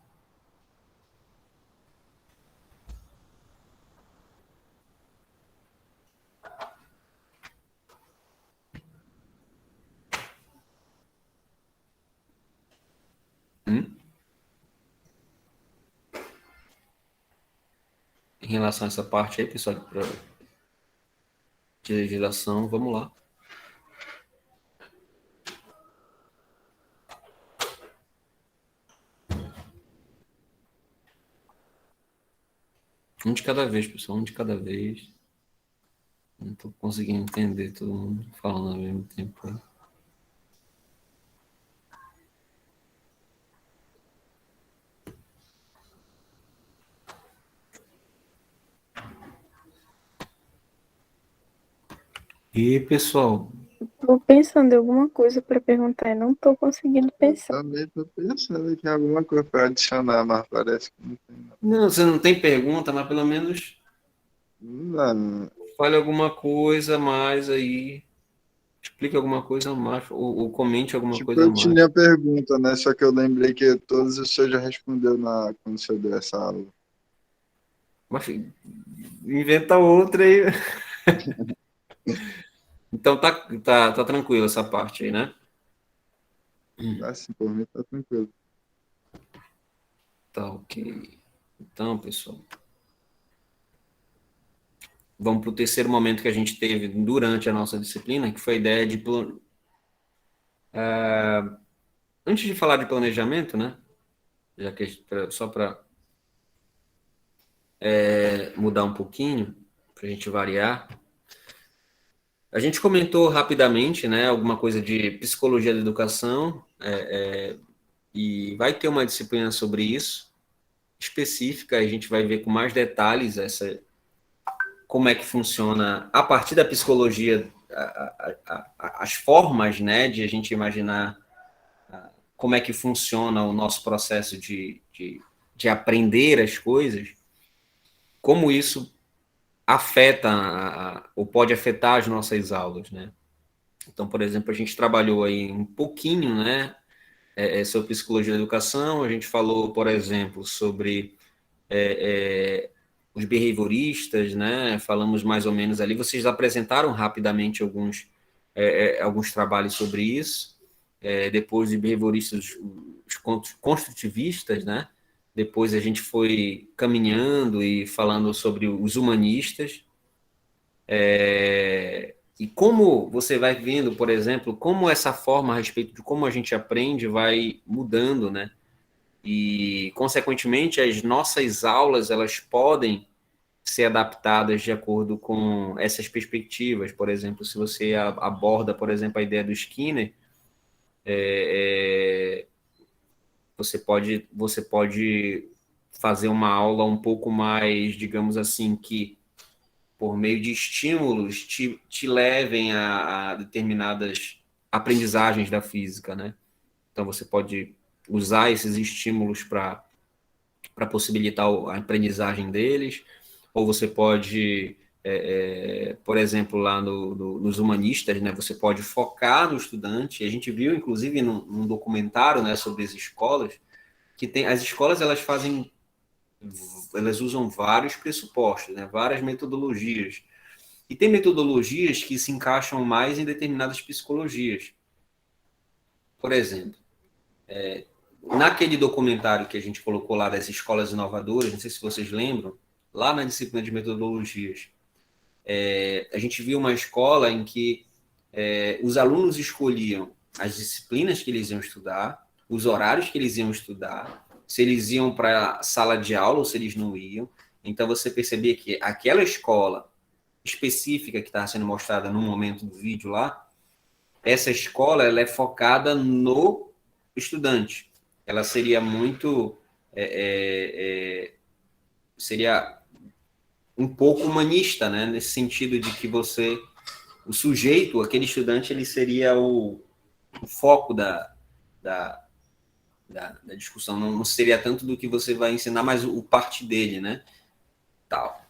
Em relação a essa parte aí, pessoal, de legislação, vamos lá. Um de cada vez, pessoal, um de cada vez. Não estou conseguindo entender todo mundo falando ao mesmo tempo. E, pessoal, Tô pensando em alguma coisa para perguntar e não tô conseguindo pensar. Também tô pensando aqui em alguma coisa para adicionar, mas parece que não tem nada. não, você não tem pergunta, mas pelo menos Não, fale alguma coisa mais aí, explique alguma coisa mais, ou comente alguma tipo, coisa eu mais. tinha a pergunta, né? Só que eu lembrei que todos os senhor já respondeu quando você deu essa aula. Mas inventa outra aí. Então tá tranquilo essa parte aí, né? Assim, por mim tá tranquilo. Tá ok. Então, pessoal, vamos para o terceiro momento que a gente teve durante a nossa disciplina, que foi a ideia de antes de falar de planejamento, né? Já que só para mudar um pouquinho, para a gente variar. A gente comentou rapidamente, né, alguma coisa de psicologia da educação, e vai ter uma disciplina sobre isso, específica, a gente vai ver com mais detalhes como é que funciona, a partir da psicologia, as formas, né, de a gente imaginar como é que funciona o nosso processo de aprender as coisas, como isso afeta ou pode afetar as nossas aulas, né? Então, por exemplo, a gente trabalhou aí um pouquinho, né, sobre psicologia da educação, a gente falou, por exemplo, sobre os behavioristas, né, falamos mais ou menos ali, vocês apresentaram rapidamente alguns trabalhos sobre isso, depois de behavioristas, os construtivistas, né, depois a gente foi caminhando e falando sobre os humanistas, e como você vai vendo, por exemplo, como essa forma a respeito de como a gente aprende vai mudando, né? E, consequentemente, as nossas aulas, elas podem ser adaptadas de acordo com essas perspectivas. Por exemplo, se você aborda, por exemplo, a ideia do Skinner, você pode fazer uma aula um pouco mais, digamos assim, que por meio de estímulos te levem a determinadas aprendizagens da física, né? Então você pode usar esses estímulos para possibilitar a aprendizagem deles, ou você pode, por exemplo, lá nos humanistas, né? Você pode focar no estudante. A gente viu, inclusive, num documentário, né, sobre as escolas, que as escolas elas usam vários pressupostos, né? Várias metodologias. E tem metodologias que se encaixam mais em determinadas psicologias. Por exemplo, naquele documentário que a gente colocou lá das escolas inovadoras, não sei se vocês lembram, lá na disciplina de metodologias, a gente viu uma escola em que os alunos escolhiam as disciplinas que eles iam estudar, os horários que eles iam estudar, se eles iam para a sala de aula ou se eles não iam. Então você percebia que aquela escola específica que estava sendo mostrada no momento do vídeo lá, essa escola ela é focada no estudante. Ela seria muito seria um pouco humanista, né? Nesse sentido de que o sujeito, aquele estudante, ele seria o foco da, da discussão. Não seria tanto do que você vai ensinar, mas o parte dele, né? Tal.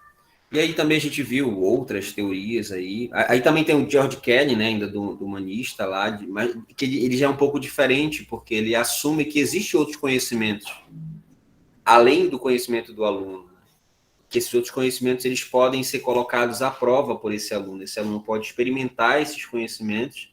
E aí também a gente viu outras teorias aí. Aí também tem o George Kelly, né, ainda do humanista lá, mas que ele já é um pouco diferente, porque ele assume que existem outros conhecimentos, além do conhecimento do aluno. Que esses outros conhecimentos eles podem ser colocados à prova por esse aluno. Esse aluno pode experimentar esses conhecimentos,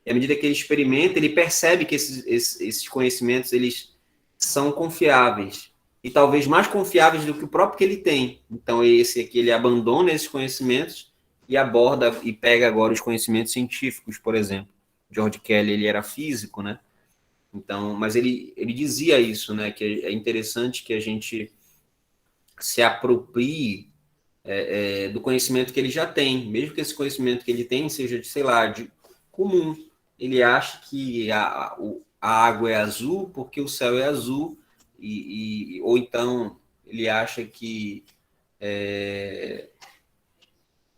e à medida que ele experimenta, ele percebe que esses conhecimentos eles são confiáveis, e talvez mais confiáveis do que o próprio que ele tem. Então, esse aqui, ele abandona esses conhecimentos e aborda e pega agora os conhecimentos científicos, por exemplo. George Kelly, ele era físico, né? Então, mas ele dizia isso, né? Que é interessante que a gente se aproprie do conhecimento que ele já tem, mesmo que esse conhecimento que ele tem seja de, sei lá, de comum. Ele acha que a água é azul porque o céu é azul, ou então ele acha que,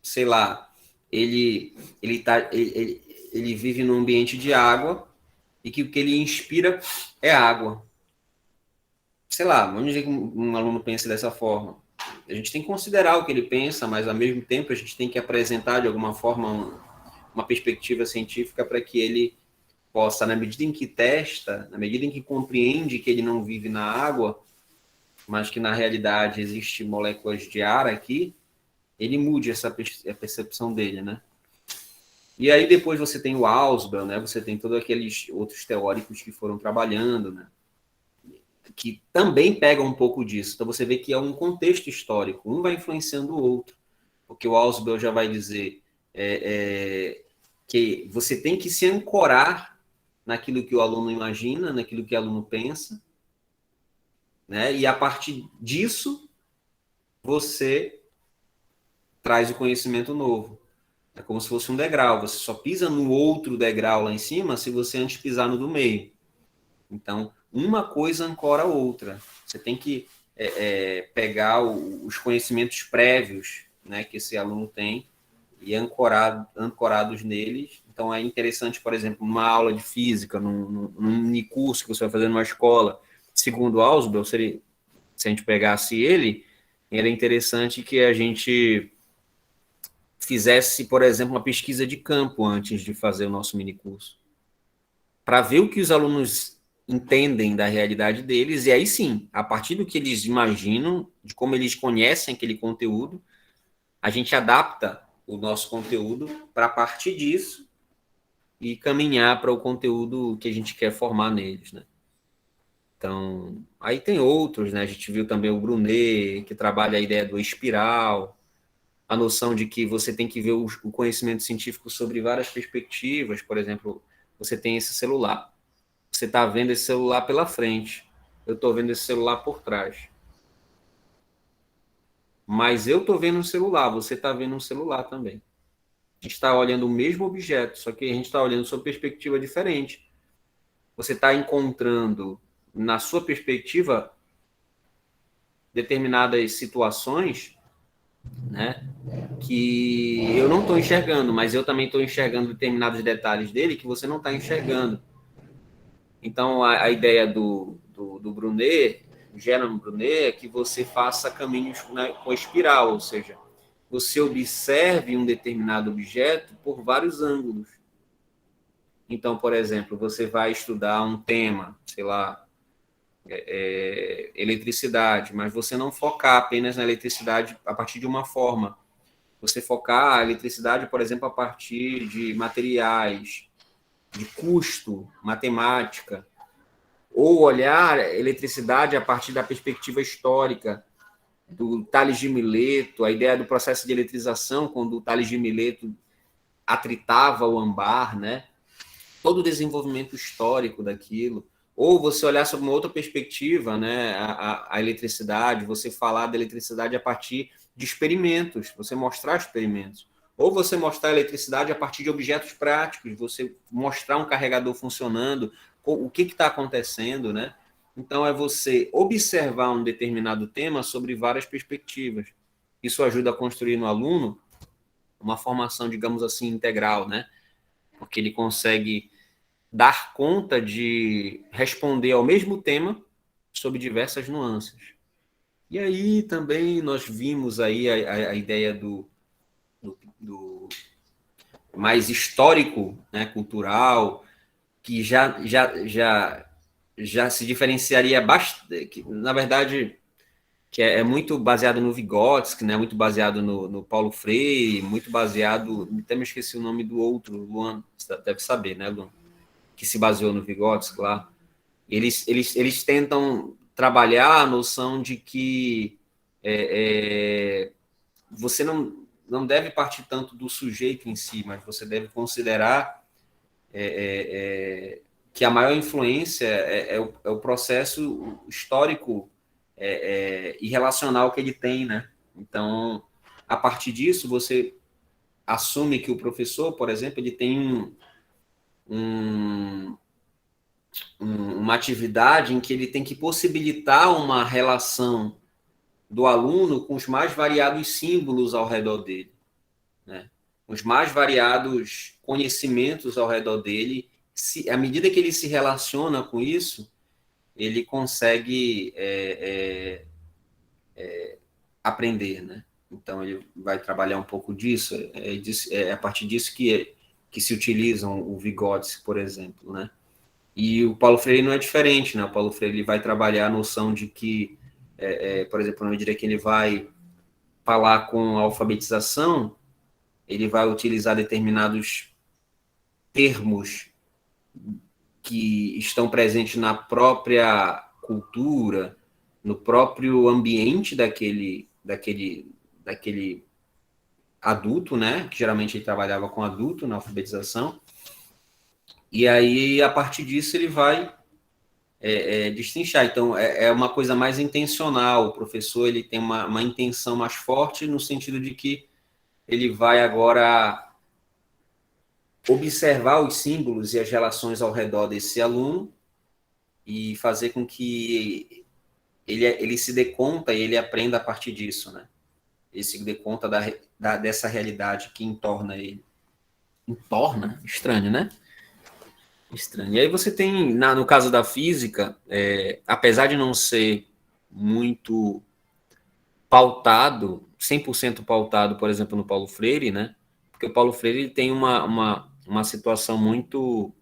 sei lá, ele vive num ambiente de água e que o que ele inspira é água. Sei lá, vamos dizer que um aluno pense dessa forma. A gente tem que considerar o que ele pensa, mas ao mesmo tempo a gente tem que apresentar de alguma forma uma perspectiva científica para que ele possa, na medida em que testa, na medida em que compreende que ele não vive na água, mas que na realidade existe moléculas de ar aqui, ele mude a percepção dele, né? E aí depois você tem o Ausubel, né? Você tem todos aqueles outros teóricos que foram trabalhando, né? Que também pegam um pouco disso. Então você vê que é um contexto histórico, um vai influenciando o outro, porque o Ausubel já vai dizer que você tem que se ancorar naquilo que o aluno imagina, naquilo que o aluno pensa, né? E a partir disso você traz o conhecimento novo. É como se fosse um degrau, você só pisa no outro degrau lá em cima se você antes pisar no do meio. Então, uma coisa ancora a outra. Você tem que pegar os conhecimentos prévios, né, que esse aluno tem e ancorados neles. Então, é interessante, por exemplo, numa aula de física, num minicurso que você vai fazer numa escola, segundo Ausubel, se a gente pegasse ele, era interessante que a gente fizesse, por exemplo, uma pesquisa de campo antes de fazer o nosso minicurso, para ver o que os alunos entendem da realidade deles, e aí sim, a partir do que eles imaginam, de como eles conhecem aquele conteúdo, a gente adapta o nosso conteúdo para partir disso e caminhar para o conteúdo que a gente quer formar neles, né? Então, aí tem outros, né? A gente viu também o Brunet, que trabalha a ideia do espiral, a noção de que você tem que ver o conhecimento científico sobre várias perspectivas. Por exemplo, você tem esse celular. Você está vendo esse celular pela frente. Eu estou vendo esse celular por trás. Mas eu estou vendo um celular, você está vendo um celular também. A gente está olhando o mesmo objeto, só que a gente está olhando sob perspectiva diferente. Você está encontrando, na sua perspectiva, determinadas situações, né, que eu não estou enxergando, mas eu também estou enxergando determinados detalhes dele que você não está enxergando. Então, a ideia do Brunet, Jerome Brunet, é que você faça caminhos, né, com espiral, ou seja, você observe um determinado objeto por vários ângulos. Então, por exemplo, você vai estudar um tema, sei lá, eletricidade, mas você não focar apenas na eletricidade a partir de uma forma. Você focar a eletricidade, por exemplo, a partir de materiais, de custo, matemática, ou olhar a eletricidade a partir da perspectiva histórica do Tales de Mileto, a ideia do processo de eletrização, quando o Tales de Mileto atritava o âmbar, né? Todo o desenvolvimento histórico daquilo. Ou você olhar sob uma outra perspectiva, né, a eletricidade, você falar da eletricidade a partir de experimentos, você mostrar experimentos. Ou você mostrar a eletricidade a partir de objetos práticos, você mostrar um carregador funcionando, o que está acontecendo, né? Então, é você observar um determinado tema sobre várias perspectivas. Isso ajuda a construir no aluno uma formação, digamos assim, integral, né? Porque ele consegue dar conta de responder ao mesmo tema sob diversas nuances. E aí também nós vimos aí a ideia do mais histórico, né, cultural, que já se diferenciaria bastante, na verdade, que é muito baseado no Vygotsky, né, muito baseado no Paulo Freire, muito baseado, até me esqueci o nome do outro, Luan, você deve saber, né, Luan? Que se baseou no Vygotsky lá. Eles tentam trabalhar a noção de que você não deve partir tanto do sujeito em si, mas você deve considerar que a maior influência é o processo histórico e relacional que ele tem, né? Então, a partir disso, você assume que o professor, por exemplo, ele tem uma atividade em que ele tem que possibilitar uma relação do aluno com os mais variados símbolos ao redor dele, né? Os mais variados conhecimentos ao redor dele. À medida que ele se relaciona com isso, ele consegue aprender, né? Então, ele vai trabalhar um pouco disso. É a partir disso que se utilizam o Vygotsky, por exemplo, né? E o Paulo Freire não é diferente, né? O Paulo Freire ele vai trabalhar a noção de que, por exemplo, na medida que ele vai falar com a alfabetização, ele vai utilizar determinados termos que estão presentes na própria cultura, no próprio ambiente daquele adulto, né? Que geralmente ele trabalhava com adulto na alfabetização. E aí, a partir disso, ele vai destrinchar. Então, é uma coisa mais intencional. O professor ele tem uma intenção mais forte no sentido de que ele vai agora observar os símbolos e as relações ao redor desse aluno e fazer com que ele se dê conta e ele aprenda a partir disso, né? Ele se dê conta dessa realidade que entorna ele. Entorna? Estranho, né? Estranho. E aí você tem, no caso da física, apesar de não ser muito pautado 100% pautado, por exemplo, no Paulo Freire, né? Porque o Paulo Freire ele tem uma situação muito...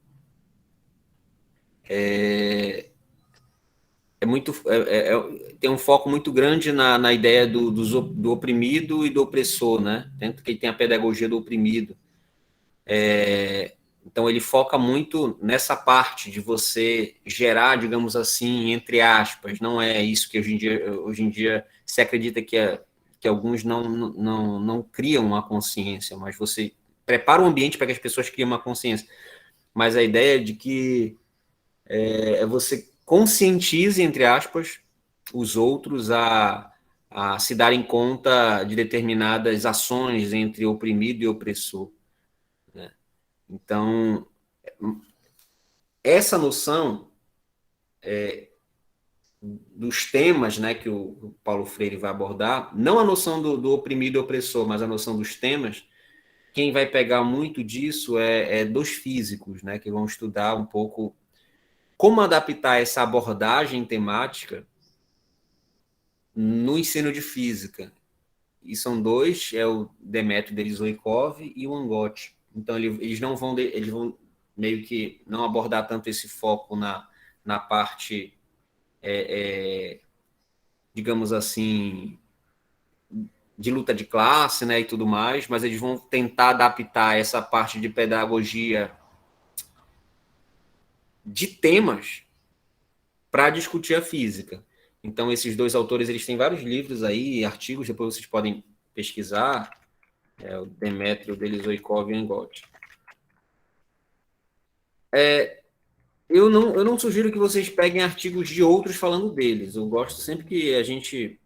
tem um foco muito grande na ideia do oprimido e do opressor, né? Tanto que ele tem a pedagogia do oprimido. Então, ele foca muito nessa parte de você gerar, digamos assim, entre aspas, não é isso que hoje em dia se acredita que alguns não criam uma consciência, mas você prepara o ambiente para que as pessoas criem uma consciência. Mas a ideia de que você conscientize, entre aspas, os outros a se darem conta de determinadas ações entre oprimido e opressor. Então, essa noção dos temas, né, que o Paulo Freire vai abordar, não a noção do oprimido e opressor, mas a noção dos temas, quem vai pegar muito disso é dos físicos, né, que vão estudar um pouco como adaptar essa abordagem temática no ensino de física. E são dois, o Demetrio Derizoikov e o Angotti. Então, eles vão meio que não abordar tanto esse foco na parte, digamos assim, de luta de classe, né, e tudo mais, mas eles vão tentar adaptar essa parte de pedagogia de temas para discutir a física. Então, esses dois autores, eles têm vários livros aí, artigos, depois vocês podem pesquisar, o Demetrio Derizoikov e o Angotti. Eu não sugiro que vocês peguem artigos de outros falando deles. Eu gosto sempre que a gente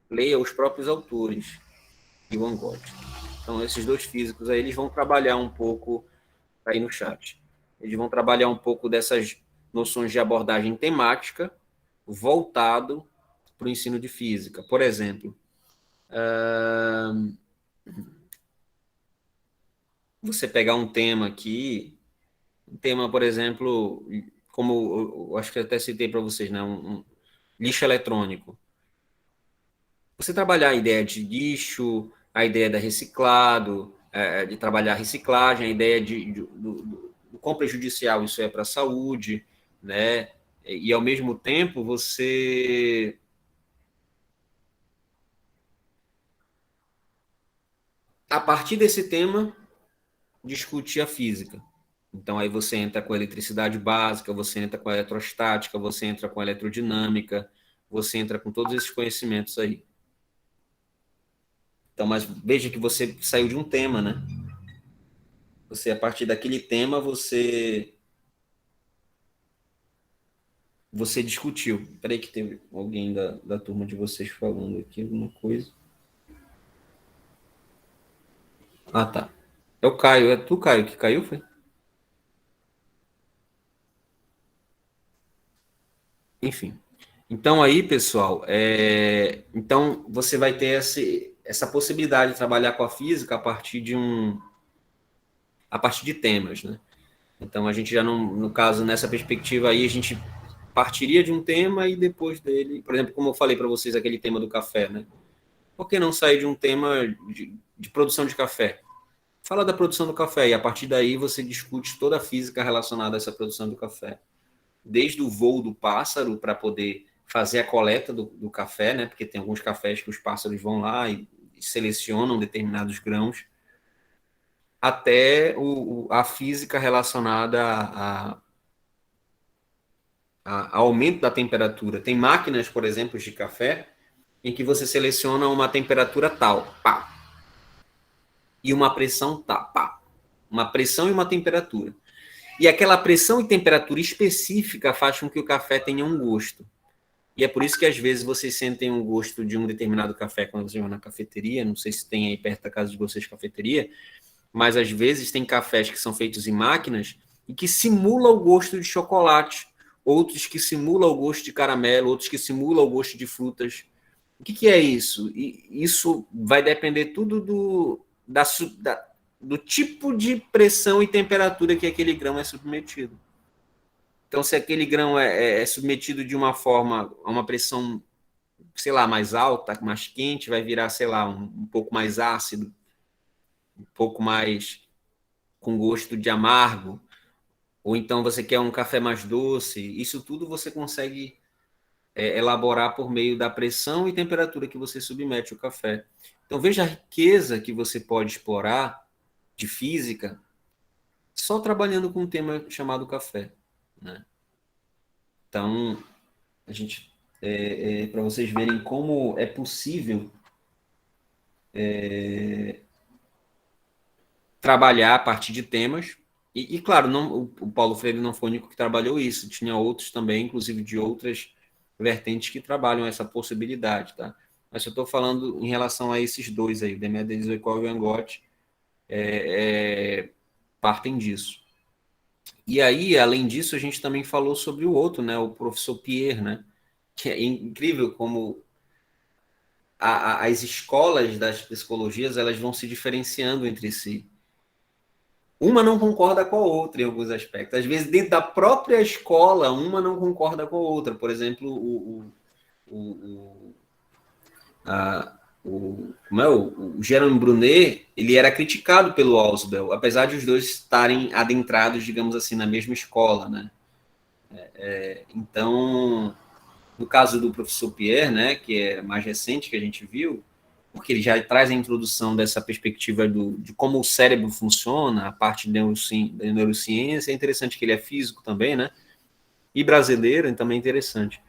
leia os próprios autores e o Angotti. Então, esses dois físicos aí, eles vão trabalhar um pouco aí no chat. Eles vão trabalhar um pouco dessas noções de abordagem temática voltado para o ensino de física. Por exemplo, você pegar um tema aqui, por exemplo, como eu acho que eu até citei para vocês, né, um lixo eletrônico. Você trabalhar a ideia de lixo, a ideia da reciclado, de trabalhar a reciclagem, a ideia do quão prejudicial isso é para a saúde, né? E, ao mesmo tempo, você a partir desse tema, discutir a física. Então, aí você entra com a eletricidade básica, você entra com a eletrostática, você entra com a eletrodinâmica, você entra com todos esses conhecimentos aí. Então, mas veja que você saiu de um tema, né? Você, a partir daquele tema, você discutiu. Espera aí que teve alguém da turma de vocês falando aqui alguma coisa. Ah, tá. É o Caio. É tu, Caio, que caiu, foi? Enfim. Então, aí, pessoal, então você vai ter essa possibilidade de trabalhar com a física a partir de temas, né? Então, a gente já não, no caso, nessa perspectiva aí, a gente partiria de um tema e depois dele, por exemplo, como eu falei para vocês, aquele tema do café, né? Por que não sair de um tema de produção de café? Fala da produção do café e a partir daí você discute toda a física relacionada a essa produção do café. Desde o voo do pássaro para poder fazer a coleta do café, né? Porque tem alguns cafés que os pássaros vão lá e selecionam determinados grãos, até a física relacionada ao aumento da temperatura. Tem máquinas, por exemplo, de café, em que você seleciona uma temperatura tal, pá, e uma pressão tal, pá, uma pressão e uma temperatura. E aquela pressão e temperatura específica faz com que o café tenha um gosto. E é por isso que, às vezes, vocês sentem um gosto de um determinado café quando vocês vão na cafeteria. Não sei se tem aí perto da casa de vocês cafeteria, mas, às vezes, tem cafés que são feitos em máquinas e que simulam o gosto de chocolate, outros que simulam o gosto de caramelo, outros que simulam o gosto de frutas. O que é isso? Isso vai depender tudo do tipo de pressão e temperatura que aquele grão é submetido. Então, se aquele grão é submetido de uma forma a uma pressão sei lá, mais alta, mais quente, vai virar, sei lá, um pouco mais ácido, um pouco mais com gosto de amargo, ou então você quer um café mais doce. Isso tudo você consegue elaborar por meio da pressão e temperatura que você submete o café. Então veja a riqueza que você pode explorar de física só trabalhando com um tema chamado café, né? Então, a gente, para vocês verem como é possível trabalhar a partir de temas. E claro, não, o Paulo Freire não foi o único que trabalhou isso, tinha outros também, inclusive de outras vertentes que trabalham essa possibilidade, tá? Mas eu estou falando em relação a esses dois aí, o Demétrios e o Van Gogh, partem disso. E aí, além disso, a gente também falou sobre o outro, né, o professor Pierre, né, que é incrível como as escolas das psicologias elas vão se diferenciando entre si. Uma não concorda com a outra em alguns aspectos. Às vezes, dentro da própria escola, uma não concorda com a outra. Por exemplo, o Jerome Brunet, ele era criticado pelo Ausubel, apesar de os dois estarem adentrados, digamos assim, na mesma escola, né? Então, no caso do professor Pierre, né, que é mais recente que a gente viu, porque ele já traz a introdução dessa perspectiva de como o cérebro funciona, a parte da neurociência, é interessante que ele é físico também, né, e brasileiro, então também é interessante.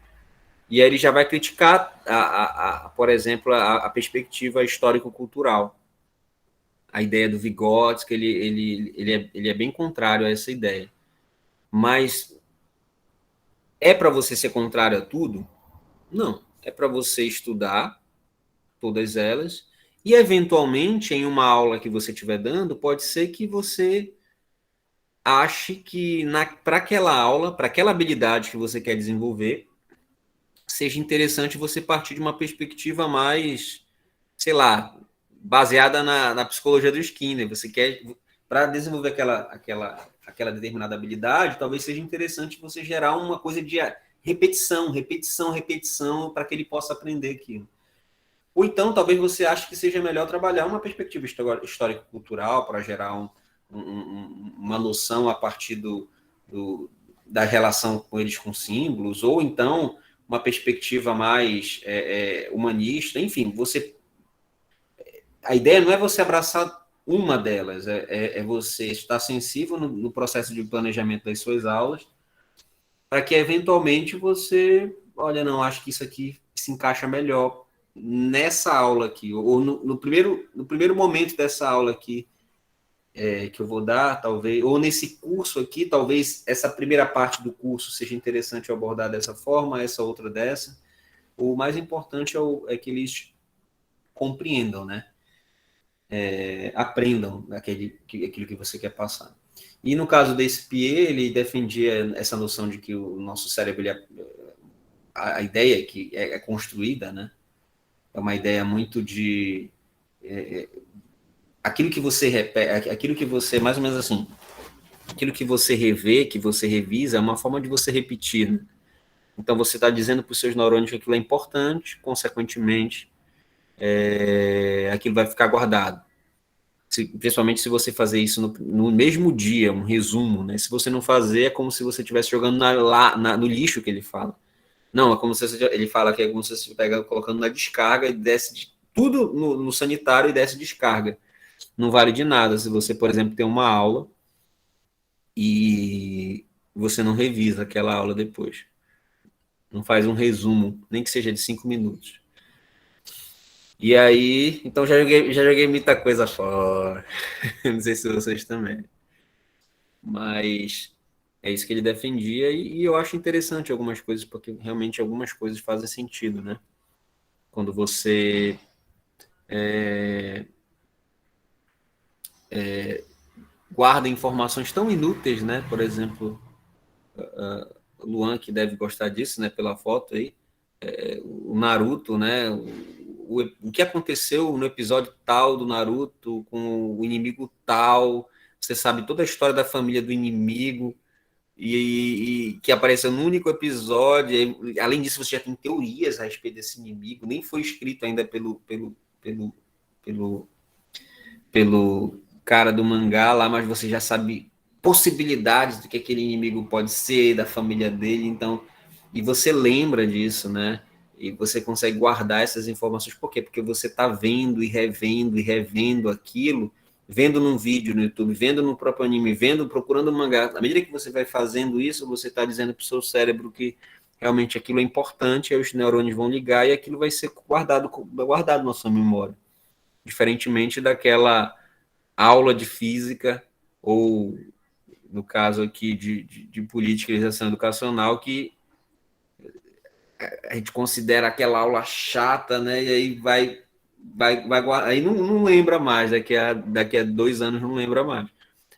E aí ele já vai criticar, por exemplo, a perspectiva histórico-cultural, a ideia do Vygotsky, ele é bem contrário a essa ideia. Mas é para você ser contrário a tudo? Não. É para você estudar todas elas e, eventualmente, em uma aula que você estiver dando, pode ser que você ache que para aquela aula, para aquela habilidade que você quer desenvolver, seja interessante você partir de uma perspectiva mais, sei lá, baseada na psicologia do Skinner. Você quer, para desenvolver aquela determinada habilidade, talvez seja interessante você gerar uma coisa de repetição, repetição, repetição, para que ele possa aprender aquilo. Ou então, talvez você ache que seja melhor trabalhar uma perspectiva histórico-cultural para gerar uma noção a partir da relação com eles com símbolos, ou então uma perspectiva mais humanista. Enfim, a ideia não é você abraçar uma delas, é você estar sensível no processo de planejamento das suas aulas, para que eventualmente você, olha, não, acho que isso aqui se encaixa melhor nessa aula aqui, ou no primeiro momento dessa aula aqui, que eu vou dar, talvez, ou nesse curso aqui, talvez essa primeira parte do curso seja interessante eu abordar dessa forma, essa outra dessa. O mais importante é que eles compreendam, né? Aprendam aquilo que você quer passar. E no caso desse Pierre, ele defendia essa noção de que o nosso cérebro, a ideia que é construída, né? É uma ideia muito de aquilo que você repete, aquilo que você, mais ou menos assim, aquilo que você revê, que você revisa, é uma forma de você repetir, né? Então você está dizendo para os seus neurônios que aquilo é importante, consequentemente, aquilo vai ficar guardado. Principalmente se você fazer isso no mesmo dia, um resumo, né? Se você não fazer, é como se você estivesse jogando no lixo, que ele fala. Não, é como se ele fala que é como se você estivesse colocando na descarga e desce tudo no sanitário e desce descarga. Não vale de nada se você, por exemplo, tem uma aula e você não revisa aquela aula depois. Não faz um resumo, nem que seja de 5 minutos. E aí, então já joguei muita coisa fora. Não sei se vocês também. Mas é isso que ele defendia e eu acho interessante algumas coisas, porque realmente algumas coisas fazem sentido, né? Quando você guarda informações tão inúteis, né? Por exemplo, o Luan, que deve gostar disso, né? Pela foto aí, o Naruto, né? O que aconteceu no episódio tal do Naruto com o inimigo tal, você sabe toda a história da família do inimigo, e que apareceu num único episódio. Além disso, você já tem teorias a respeito desse inimigo, nem foi escrito ainda pelo, pelo cara do mangá lá, mas você já sabe possibilidades do que aquele inimigo pode ser, da família dele, então, e você lembra disso, né? E você consegue guardar essas informações. Por quê? Porque você está vendo e revendo aquilo, vendo num vídeo no YouTube, vendo no próprio anime, vendo, procurando um mangá. À medida que você vai fazendo isso, você está dizendo para o seu cérebro que realmente aquilo é importante, aí os neurônios vão ligar e aquilo vai ser guardado na sua memória. Diferentemente daquela aula de física, ou no caso aqui de politicização educacional, que a gente considera aquela aula chata, né? E aí aí não lembra mais, daqui a 2 anos não lembra mais.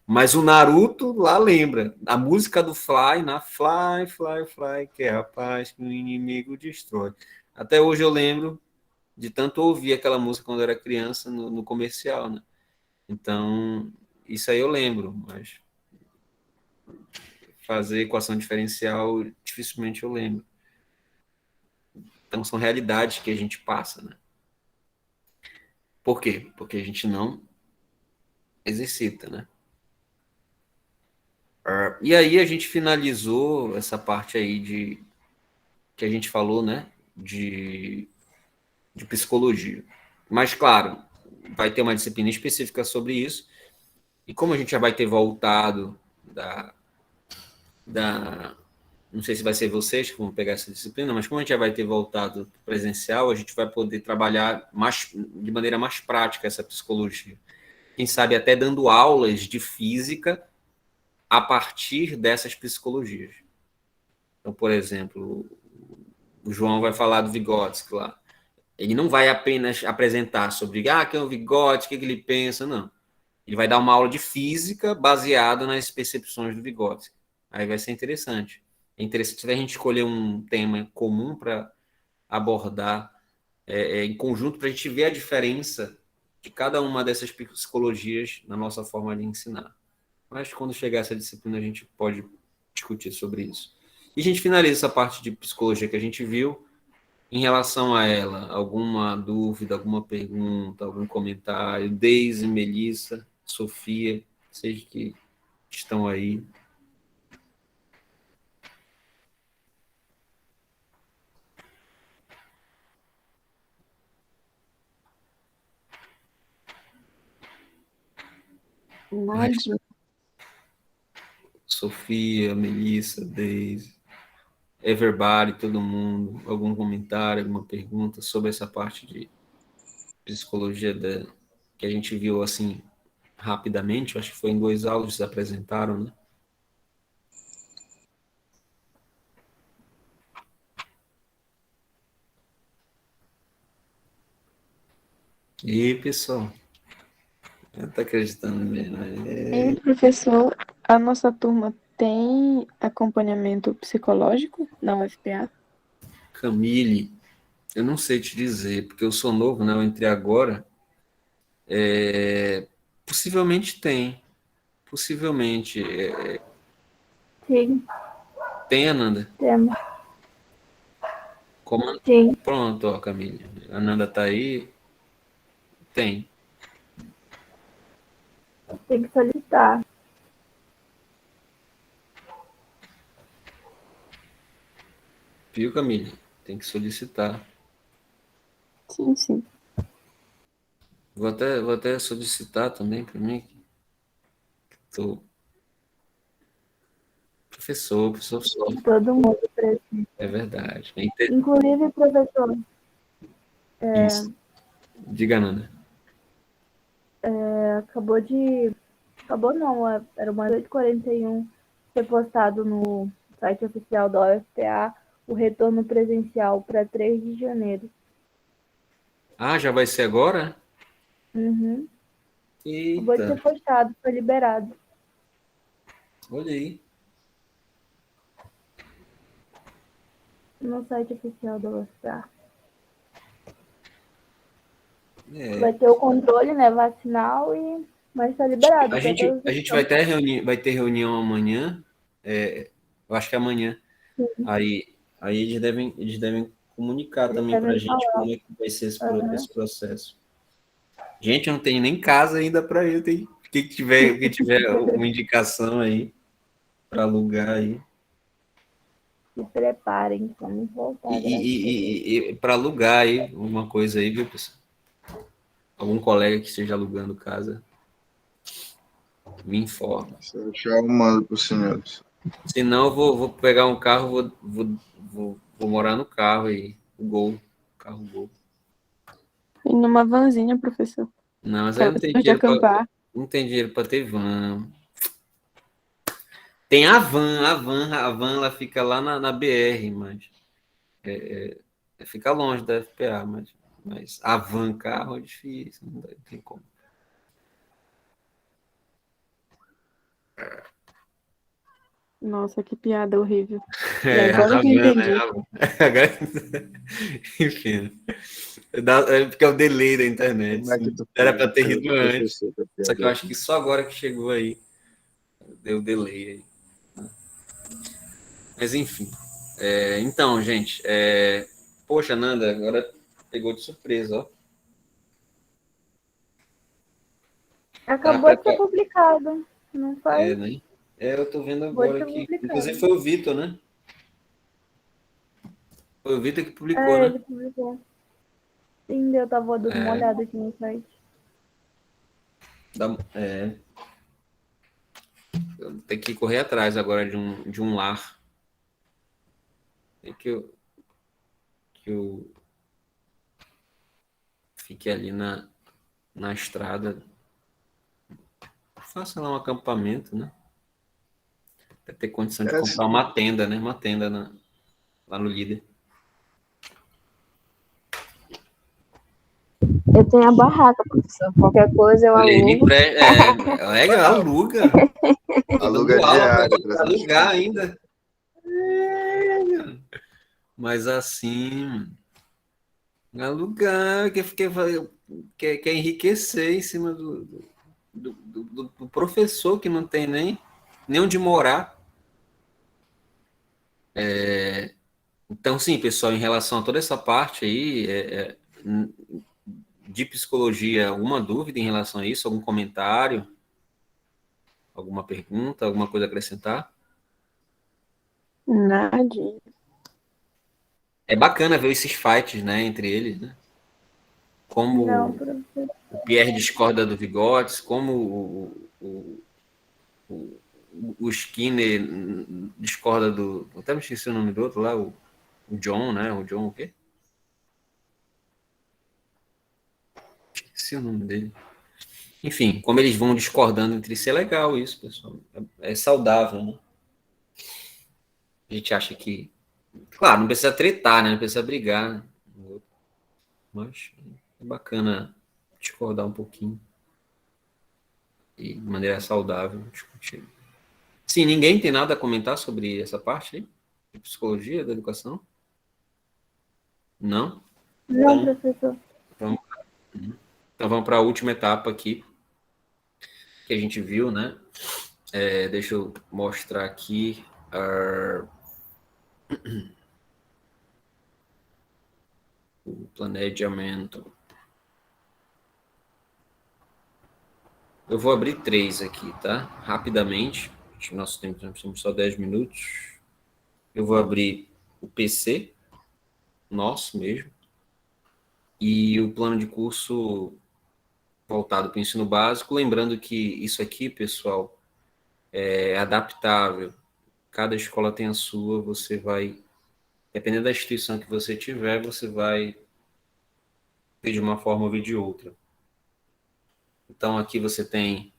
Mas o Naruto lá lembra. A música do Fly, na Fly, Fly, Fly, que é a paz que o inimigo destrói. Até hoje eu lembro de tanto ouvir aquela música quando eu era criança no comercial, né? Então, isso aí eu lembro, mas fazer equação diferencial dificilmente eu lembro. Então, são realidades que a gente passa, né? Por quê? Porque a gente não exercita, né? E aí a gente finalizou essa parte aí que a gente falou, né? De psicologia. Mas, claro, vai ter uma disciplina específica sobre isso. E como a gente já vai ter voltado não sei se vai ser vocês que vão pegar essa disciplina, mas como a gente já vai ter voltado presencial, a gente vai poder trabalhar de maneira mais prática essa psicologia. Quem sabe até dando aulas de física a partir dessas psicologias. Então, por exemplo, o João vai falar do Vygotsky lá. Ele não vai apenas apresentar sobre quem é o Vygotsky, o que ele pensa, não. Ele vai dar uma aula de física baseada nas percepções do Vygotsky. Aí vai ser interessante. É interessante a gente escolher um tema comum para abordar em conjunto, para a gente ver a diferença de cada uma dessas psicologias na nossa forma de ensinar. Mas quando chegar essa disciplina, a gente pode discutir sobre isso. E a gente finaliza essa parte de psicologia que a gente viu. Em relação a ela, alguma dúvida, alguma pergunta, algum comentário? Deise, Melissa, Sofia, vocês que estão aí. Nadinha. Sofia, Melissa, Deise, everybody, todo mundo, algum comentário, alguma pergunta sobre essa parte de psicologia que a gente viu assim rapidamente? Eu acho que foi em 2 áudios que apresentaram, né? E aí, pessoal? Tá acreditando mesmo? E, professor, a nossa turma tem acompanhamento psicológico na UFPA? Camille, eu não sei te dizer, porque eu sou novo, né? Eu entrei agora. Possivelmente tem. Possivelmente. Sim, Tem, Ananda? temos. Como... Sim, Pronto, ó, Camille. A Ananda tá aí. Tem. tem que solicitar. Viu, Camille? Tem que solicitar. Sim, sim. Vou até solicitar também para mim. Tô professor só. Todo mundo precisa. É verdade. Inclusive, professor, Isso. Diga, Ananda. acabou de. Acabou não, era umas 8h41 foi postado no site oficial da UFPA o retorno presencial para 3 de janeiro. Ah, já vai ser agora? Uhum. Acabou de Eita, ser postado, foi liberado olha aí. no site oficial da UFPA. É. Vai ter o controle, né, vacinal, mas está liberado. A gente vai ter reunião amanhã. Eu acho que é amanhã. Aí eles devem comunicar também para a devem gente falar. como é que vai ser Aham. esse processo. Gente, eu não tenho nem casa ainda para ir. Quem tiver uma indicação aí para alugar aí. Se preparem, vamos voltar, graças a Deus. E para alugar aí uma coisa aí, viu, pessoal? Algum colega que esteja alugando casa, me informa. Se eu achar, eu mando para os senhores. Senão, eu vou pegar um carro, vou morar no carro aí. O Gol. Carro Gol. E numa vanzinha, professor. Não, mas aí Aquelas coisas de acampar. não tem dinheiro para ter van. Tem a van ela fica lá na BR, mas fica longe da FPA, mas a van carro é difícil, não tem como. Nossa, que piada horrível. E É, agora a que eu van, né? entendi. Enfim, porque é o delay da internet. Como é que tu Era faz para ter com rido o antes. professor? Só que eu acho que só agora que chegou aí, deu delay aí. Mas enfim. Então, gente, poxa, Nanda, agora pegou de surpresa, ó. Tá Acabou de ser preparado, publicado. Não faz? né? Eu tô vendo Acabou de agora ser que. Inclusive publicado. foi o Vitor, né? Foi o Vitor que publicou, É, né? ele publicou. Sim, eu tava dando uma olhada aqui no site. É, eu tenho que correr atrás agora de um lar. Tem que eu fique ali na estrada. Faça lá um acampamento, né? Pra ter condição de É, comprar uma tenda, né? Uma tenda lá no Líder. Eu tenho a barraca, professor. Qualquer coisa eu Olha aí, alugo. legal, aluga. Tô aluga dando aula diária, para alugar ainda. Mas assim, alugar, quer enriquecer em cima do professor que não tem nem onde morar. Então, sim, pessoal, em relação a toda essa parte aí, de psicologia, alguma dúvida em relação a isso? Algum comentário? Alguma pergunta? Alguma coisa a acrescentar? Nadinha. É bacana ver esses fights, né, entre eles, né? Não, Como professor. o Pierre discorda do Vygotsky, como o Skinner discorda do... Eu até me esqueci o nome do outro lá, o John, né? O John o quê? Esqueci o nome dele. Enfim, como eles vão discordando entre si, é legal isso, pessoal. É saudável, né? A gente acha que... Claro, não precisa tretar, né? Não precisa brigar, né? Mas é bacana discordar um pouquinho. E de maneira saudável discutir. Sim, ninguém tem nada a comentar sobre essa parte aí? De psicologia da educação? Não? Não, Então, professor. vamos, então vamos para a última etapa aqui que a gente viu, né? Deixa eu mostrar aqui o planejamento. Eu vou abrir 3 aqui, tá? Rapidamente. Nosso tempo temos só 10 minutos. Eu vou abrir o PC, nosso mesmo, e o plano de curso voltado para o ensino básico. Lembrando que isso aqui, pessoal, é adaptável. Cada escola tem a sua, você vai, dependendo da instituição que você tiver, você vai ver de uma forma ou ver de outra. Então, aqui você tem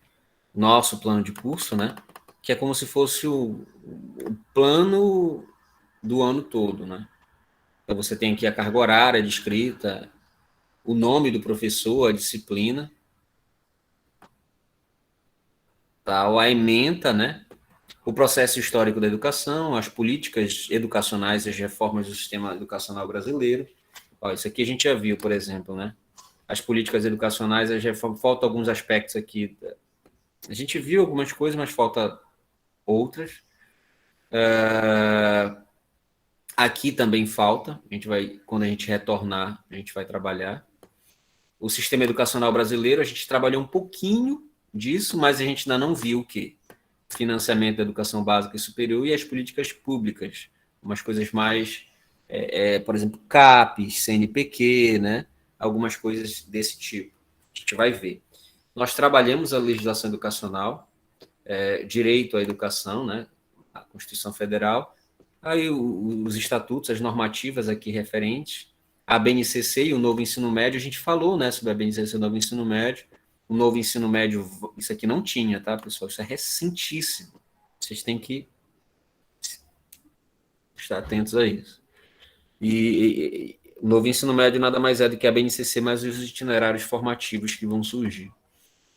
nosso plano de curso, né? Que é como se fosse o plano do ano todo, né? Então, você tem aqui a carga horária descrita, o nome do professor, a disciplina, tá? A ementa, né? O processo histórico da educação, as políticas educacionais e as reformas do sistema educacional brasileiro. Ó, isso aqui a gente já viu, por exemplo, né? As políticas educacionais, as reformas, falta alguns aspectos aqui. A gente viu algumas coisas, mas falta outras. Aqui também falta, quando a gente retornar, a gente vai trabalhar. O sistema educacional brasileiro, a gente trabalhou um pouquinho disso, mas a gente ainda não viu que financiamento da educação básica e superior e as políticas públicas, umas coisas mais, por exemplo, CAPES, CNPq, né? Algumas coisas desse tipo. A gente vai ver. Nós trabalhamos a legislação educacional, direito à educação, né? A Constituição Federal, aí os estatutos, as normativas aqui referentes, a BNCC e o novo ensino médio, a gente falou, né, sobre a BNCC e o novo ensino médio. O novo ensino médio, isso aqui não tinha, tá, pessoal? Isso é recentíssimo. Vocês têm que estar atentos a isso. E o novo ensino médio nada mais é do que a BNCC, mais os itinerários formativos que vão surgir.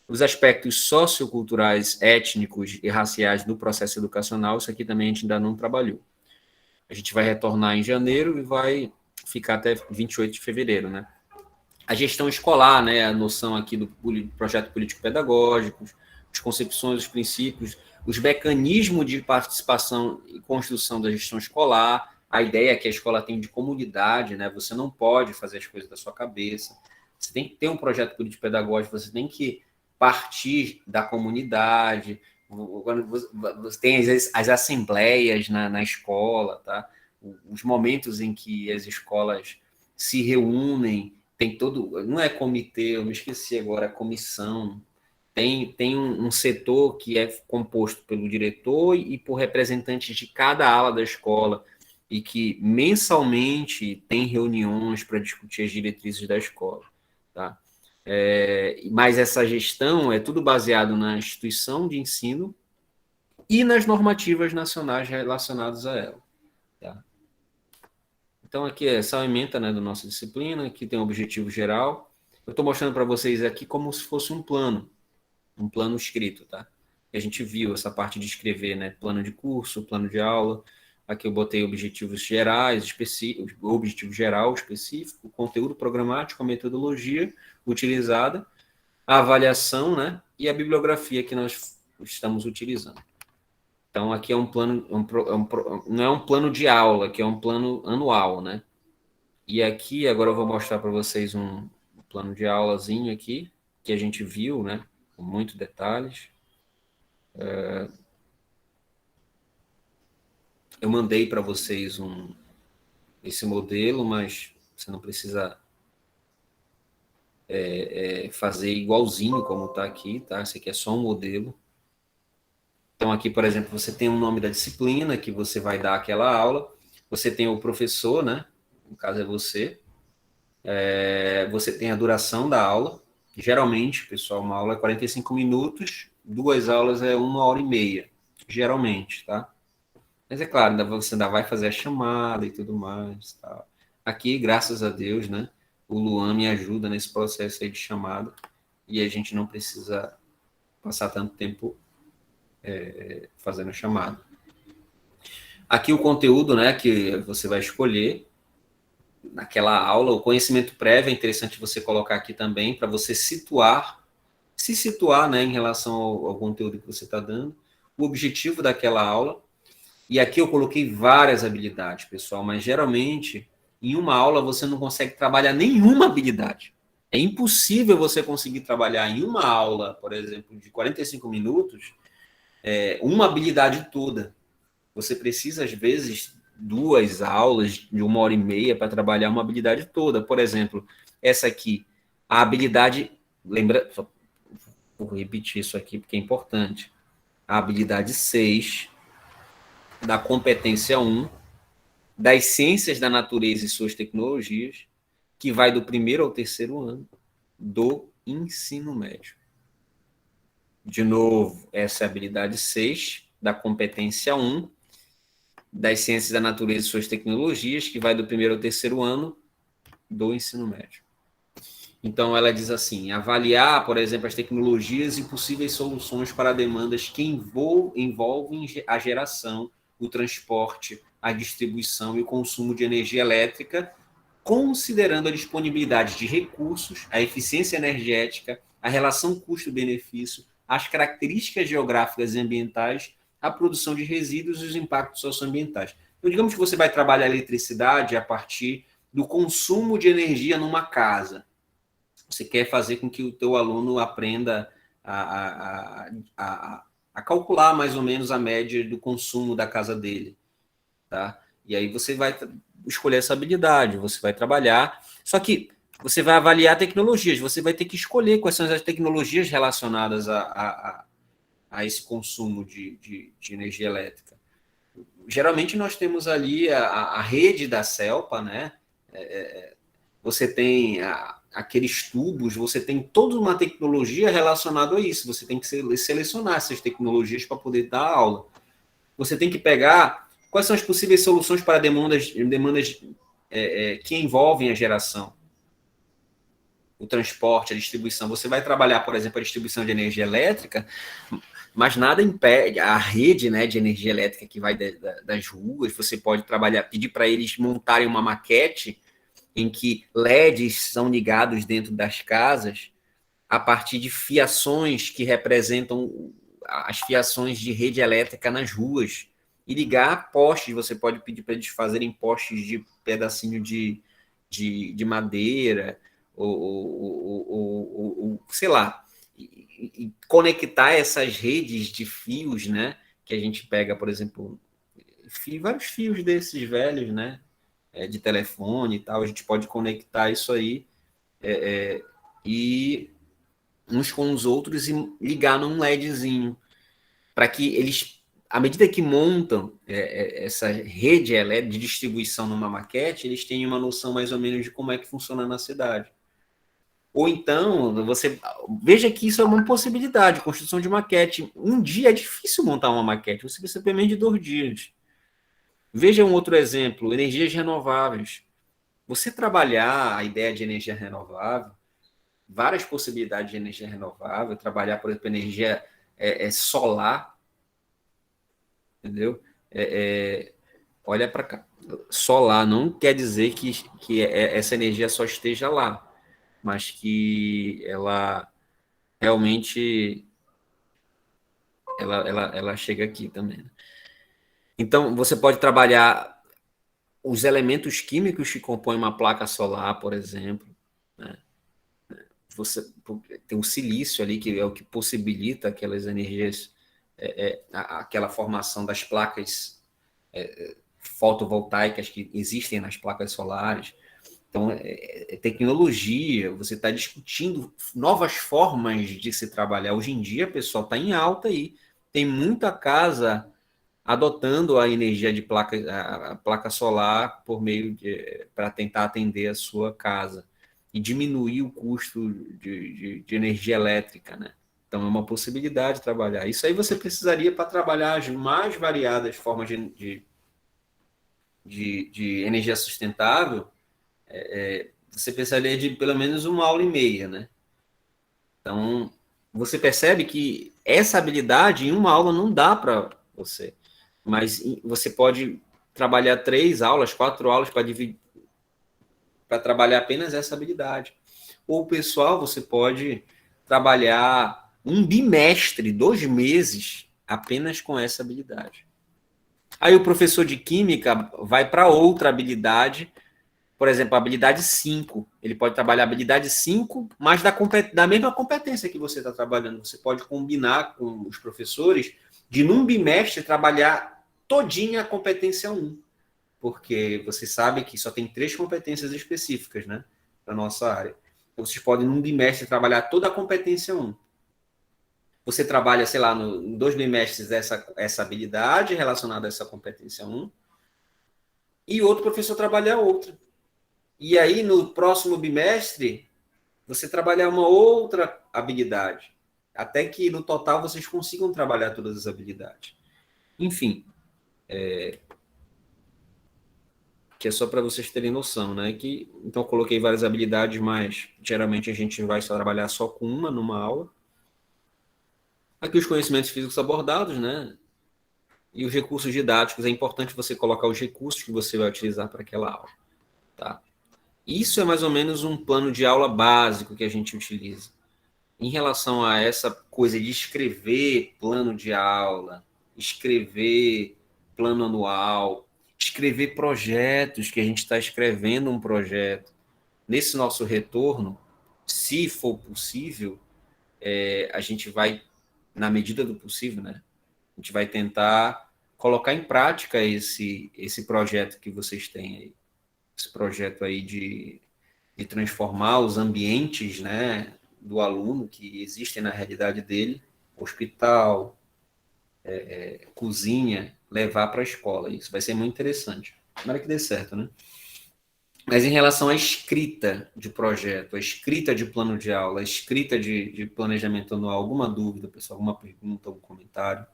Os aspectos socioculturais, étnicos e raciais do processo educacional, isso aqui também a gente ainda não trabalhou. A gente vai retornar em janeiro e vai ficar até 28 de fevereiro, né? A gestão escolar, né? A noção aqui do projeto político-pedagógico, as concepções, os princípios, os mecanismos de participação e construção da gestão escolar, a ideia que a escola tem de comunidade, né? Você não pode fazer as coisas da sua cabeça, você tem que ter um projeto político-pedagógico, você tem que partir da comunidade, você tem as assembleias na escola, tá? Os momentos em que as escolas se reúnem, tem todo, não é comitê, eu me esqueci agora, comissão, tem um setor que é composto pelo diretor e por representantes de cada ala da escola, e que mensalmente tem reuniões para discutir as diretrizes da escola, tá? Mas essa gestão é tudo baseado na instituição de ensino e nas normativas nacionais relacionadas a ela. Tá? Então, aqui é essa ementa, né, da nossa disciplina, que tem um objetivo geral. Eu estou mostrando para vocês aqui como se fosse um plano escrito, tá? E a gente viu essa parte de escrever, né, plano de curso, plano de aula. Aqui eu botei objetivos gerais, específicos, objetivo geral específico, conteúdo programático, a metodologia utilizada, a avaliação, né, e a bibliografia que nós estamos utilizando. Então, aqui é um plano, não é um plano de aula, aqui é um plano anual, né? E aqui, agora eu vou mostrar para vocês um plano de aulazinho aqui, que a gente viu, né, com muitos detalhes. Eu mandei para vocês esse modelo, mas você não precisa fazer igualzinho como está aqui, tá? Esse aqui é só um modelo. Então, aqui, por exemplo, você tem o nome da disciplina que você vai dar aquela aula, você tem o professor, né? No caso é você. Você tem a duração da aula. Geralmente, pessoal, uma aula é 45 minutos, 2 aulas é 1h30, geralmente, tá? Mas é claro, você ainda vai fazer a chamada e tudo mais. Tá? Aqui, graças a Deus, né? O Luan me ajuda nesse processo aí de chamada e a gente não precisa passar tanto tempo fazendo a chamada. Aqui o conteúdo, né, que você vai escolher naquela aula, o conhecimento prévio é interessante você colocar aqui também para você se situar, né, em relação ao conteúdo que você está dando, o objetivo daquela aula. E aqui eu coloquei várias habilidades, pessoal, mas geralmente em uma aula você não consegue trabalhar nenhuma habilidade. É impossível você conseguir trabalhar em uma aula, por exemplo, de 45 minutos, uma habilidade toda. Você precisa, às vezes, 2 aulas de 1h30 para trabalhar uma habilidade toda. Por exemplo, essa aqui, a habilidade, lembra, só vou repetir isso aqui porque é importante. A habilidade 6 da competência 1 das ciências da natureza e suas tecnologias, que vai do 1º ao 3º ano do ensino médio. De novo, essa é a habilidade 6 da competência 1 das ciências da natureza e suas tecnologias, que vai do 1º ao 3º ano do ensino médio. Então, ela diz assim, avaliar, por exemplo, as tecnologias e possíveis soluções para demandas que envolvem a geração, o transporte, a distribuição e o consumo de energia elétrica, considerando a disponibilidade de recursos, a eficiência energética, a relação custo-benefício, as características geográficas e ambientais a produção de resíduos e os impactos socioambientais. Então, digamos que você vai trabalhar a eletricidade a partir do consumo de energia numa casa. Você quer fazer com que o teu aluno aprenda a calcular mais ou menos a média do consumo da casa dele, tá? E aí você vai escolher essa habilidade, você vai trabalhar, só que você vai avaliar tecnologias, você vai ter que escolher quais são as tecnologias relacionadas a esse consumo de energia elétrica. Geralmente nós temos ali a rede da CELPA, né? Você tem aqueles tubos, você tem toda uma tecnologia relacionada a isso, você tem que selecionar essas tecnologias para poder dar aula. Você tem que pegar quais são as possíveis soluções para demandas que envolvem a geração, o transporte, a distribuição. Você vai trabalhar, por exemplo, a distribuição de energia elétrica, mas nada impede a rede, né, de energia elétrica que vai das ruas. Você pode trabalhar, pedir para eles montarem uma maquete em que LEDs são ligados dentro das casas a partir de fiações que representam as fiações de rede elétrica nas ruas, e ligar postes. Você pode pedir para eles fazerem postes de pedacinho de madeira, ou sei lá, e conectar essas redes de fios, né, que a gente pega, por exemplo, vários fios desses velhos, né, de telefone e tal, a gente pode conectar isso aí e uns com os outros e ligar num LEDzinho, para que eles, à medida que montam essa rede de distribuição numa maquete, eles tenham uma noção mais ou menos de como é que funciona na cidade. Ou então, você veja que isso é uma possibilidade, construção de maquete. Um dia é difícil montar uma maquete, você precisa pelo menos de 2 dias. Veja um outro exemplo, energias renováveis. Você trabalhar a ideia de energia renovável, várias possibilidades de energia renovável, trabalhar, por exemplo, energia solar, entendeu? Olha para cá. Solar não quer dizer que essa energia só esteja lá, mas que ela realmente ela chega aqui também, né? Então, você pode trabalhar os elementos químicos que compõem uma placa solar, por exemplo, né? Você tem o silício ali, que é o que possibilita aquelas energias, aquela formação das placas fotovoltaicas que existem nas placas solares. Então, tecnologia, você está discutindo novas formas de se trabalhar. Hoje em dia, pessoal, está em alta aí. Tem muita casa adotando a energia de a placa solar por meio para tentar atender a sua casa e diminuir o custo de energia elétrica, né? Então, é uma possibilidade de trabalhar. Isso aí você precisaria para trabalhar as mais variadas formas de energia sustentável. Você precisaria de pelo menos 1h30, né? Então, você percebe que essa habilidade em uma aula não dá para você, mas você pode trabalhar 3 aulas, 4 aulas para trabalhar apenas essa habilidade. Ou, pessoal, você pode trabalhar 1 bimestre, 2 meses, apenas com essa habilidade. Aí o professor de química vai para outra habilidade. Por exemplo, a habilidade 5. Ele pode trabalhar a habilidade 5, mas da mesma competência que você está trabalhando. Você pode combinar com os professores de, num bimestre, trabalhar todinha a competência 1. Porque você sabe que só tem 3 competências específicas, né, para a nossa área. Então, vocês podem, num bimestre, trabalhar toda a competência 1. Você trabalha, sei lá, em 2 bimestres essa habilidade relacionada a essa competência 1, e outro professor trabalha outra. E aí, no próximo bimestre, você trabalhar uma outra habilidade, até que, no total, vocês consigam trabalhar todas as habilidades. Enfim, que é só para vocês terem noção, né? Então, eu coloquei várias habilidades, mas geralmente a gente vai trabalhar só com uma numa aula. Aqui os conhecimentos físicos abordados, né? E os recursos didáticos. É importante você colocar os recursos que você vai utilizar para aquela aula, tá? Isso é mais ou menos um plano de aula básico que a gente utiliza. Em relação a essa coisa de escrever plano de aula, escrever plano anual, escrever projetos, que a gente está escrevendo um projeto. Nesse nosso retorno, se for possível, a gente vai, na medida do possível, né? A gente vai tentar colocar em prática esse projeto que vocês têm aí. Esse projeto aí de transformar os ambientes, né, do aluno que existem na realidade dele, hospital, cozinha, levar para a escola. Isso vai ser muito interessante. Tomara que dê certo, né? Mas em relação à escrita de projeto, a escrita de plano de aula, a escrita de planejamento anual, alguma dúvida, pessoal? Alguma pergunta, algum comentário?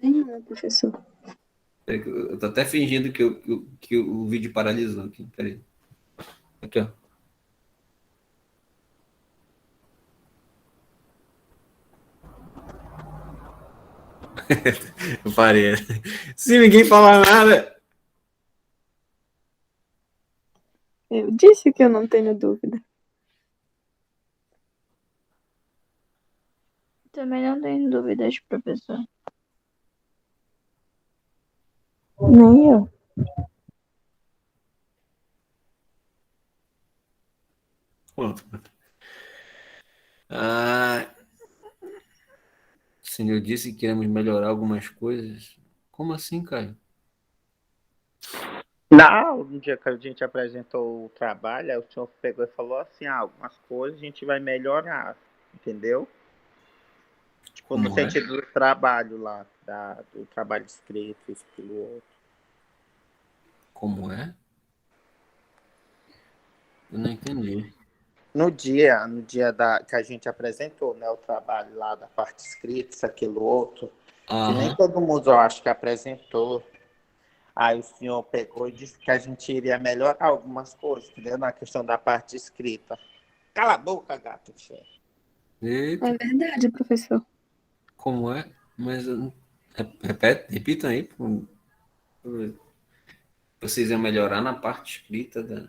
Nenhuma, professor. Eu estou até fingindo que o vídeo paralisou aqui. Peraí. Aqui, ó. Eu parei. Se ninguém falar nada. Eu disse que eu não tenho dúvida. Também não tenho dúvidas, professor. Nem eu. Pronto. Ah, o senhor disse que queremos melhorar algumas coisas. Como assim, Caio? Não, no dia que a gente apresentou o trabalho, aí o senhor pegou e falou assim, algumas coisas a gente vai melhorar, entendeu? Tipo, no Como é? sentido do trabalho lá, do trabalho escrito, isso, aquilo, outro. Como é? Eu não entendi. No dia que a gente apresentou, né, o trabalho lá da parte escrita, isso, aquilo, outro, que nem Aham. todo mundo, eu acho que apresentou. Aí o senhor pegou e disse que a gente iria melhorar algumas coisas, entendeu? Na questão da parte escrita. Cala a boca, gato cheio. Eita, É verdade, professor. como é? Mas repitam aí. Vocês iam melhorar na parte escrita da.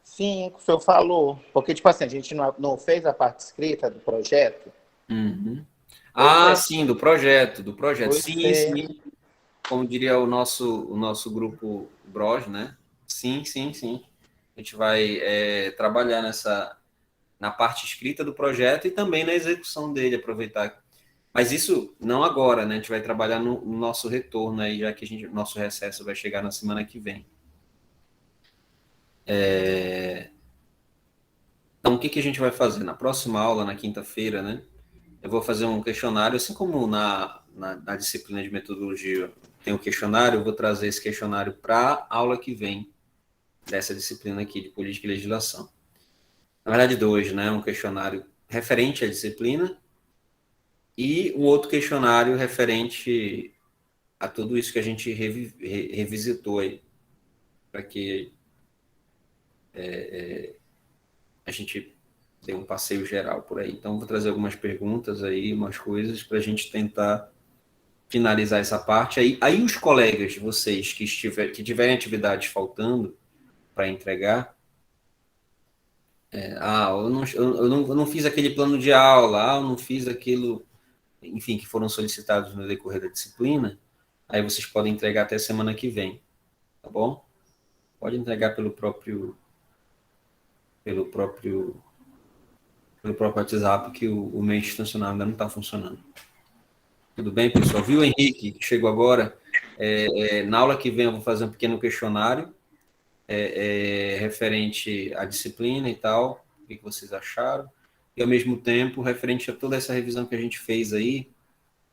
Sim, o senhor falou. Porque, tipo assim, a gente não fez a parte escrita do projeto. Uhum. Pois Ah, é, sim, do projeto, do projeto. pois Sim, é. sim. Como diria o nosso grupo Bros, né? Sim, sim, sim. A gente vai trabalhar na parte escrita do projeto e também na execução dele, aproveitar. Mas isso não agora, né? A gente vai trabalhar no nosso retorno aí, já que nosso recesso vai chegar na semana que vem. Então, o que a gente vai fazer? Na próxima aula, na quinta-feira, né? Eu vou fazer um questionário, assim como na disciplina de metodologia tem um questionário, eu vou trazer esse questionário para a aula que vem, dessa disciplina aqui de política e legislação. Na verdade, dois, né? Um questionário referente à disciplina e um outro questionário referente a tudo isso que a gente revisitou aí, para que a gente dê um passeio geral por aí. Então, vou trazer algumas perguntas aí, umas coisas para a gente tentar finalizar essa parte. Aí os colegas de vocês que tiverem atividades faltando para entregar, eu não fiz aquele plano de aula, eu não fiz aquilo, enfim, que foram solicitados no decorrer da disciplina, aí vocês podem entregar até semana que vem, tá bom? Pode entregar pelo próprio, pelo próprio WhatsApp, que o meio institucional ainda não está funcionando. Tudo bem, pessoal? Viu, Henrique, que chegou agora? Na aula que vem eu vou fazer um pequeno questionário referente à disciplina e tal, o que vocês acharam, e ao mesmo tempo, referente a toda essa revisão que a gente fez aí,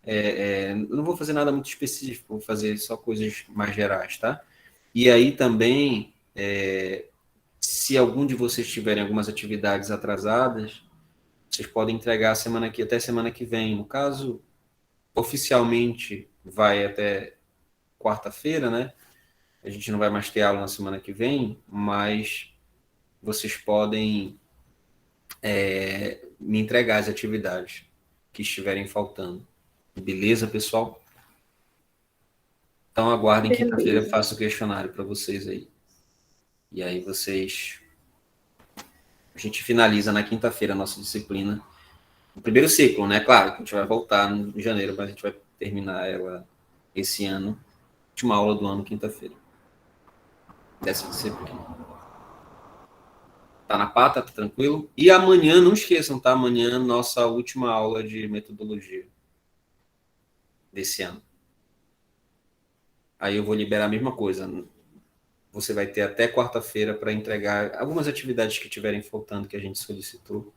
eu não vou fazer nada muito específico, vou fazer só coisas mais gerais, tá? E aí também, se algum de vocês tiverem algumas atividades atrasadas, vocês podem entregar até semana que vem. No caso, oficialmente vai até quarta-feira, né? A gente não vai mais ter aula na semana que vem, mas vocês podem me entregar as atividades que estiverem faltando. Beleza, pessoal? Então aguardem quinta-feira, eu Beleza. faço o questionário para vocês aí. E aí vocês... A gente finaliza na quinta-feira a nossa disciplina. O primeiro ciclo, né? Claro, que a gente vai voltar em janeiro, mas a gente vai terminar ela esse ano. Última aula do ano, quinta-feira. Dessa disciplina. Tá na pata, tá tranquilo? E amanhã, não esqueçam, tá? Amanhã, nossa última aula de metodologia desse ano. Aí eu vou liberar a mesma coisa. Você vai ter até quarta-feira para entregar algumas atividades que estiverem faltando que a gente solicitou.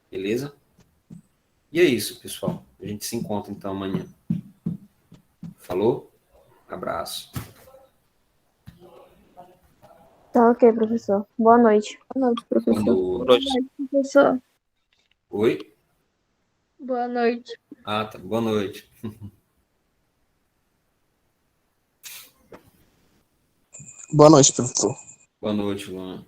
Beleza? E é isso, pessoal. A gente se encontra então amanhã. Falou? Abraço. Tá ok, professor. Boa noite. Boa noite, professor. Boa noite. Professor, Oi? boa noite. Ah, tá. Boa noite. Boa noite, professor. Boa noite, Luan.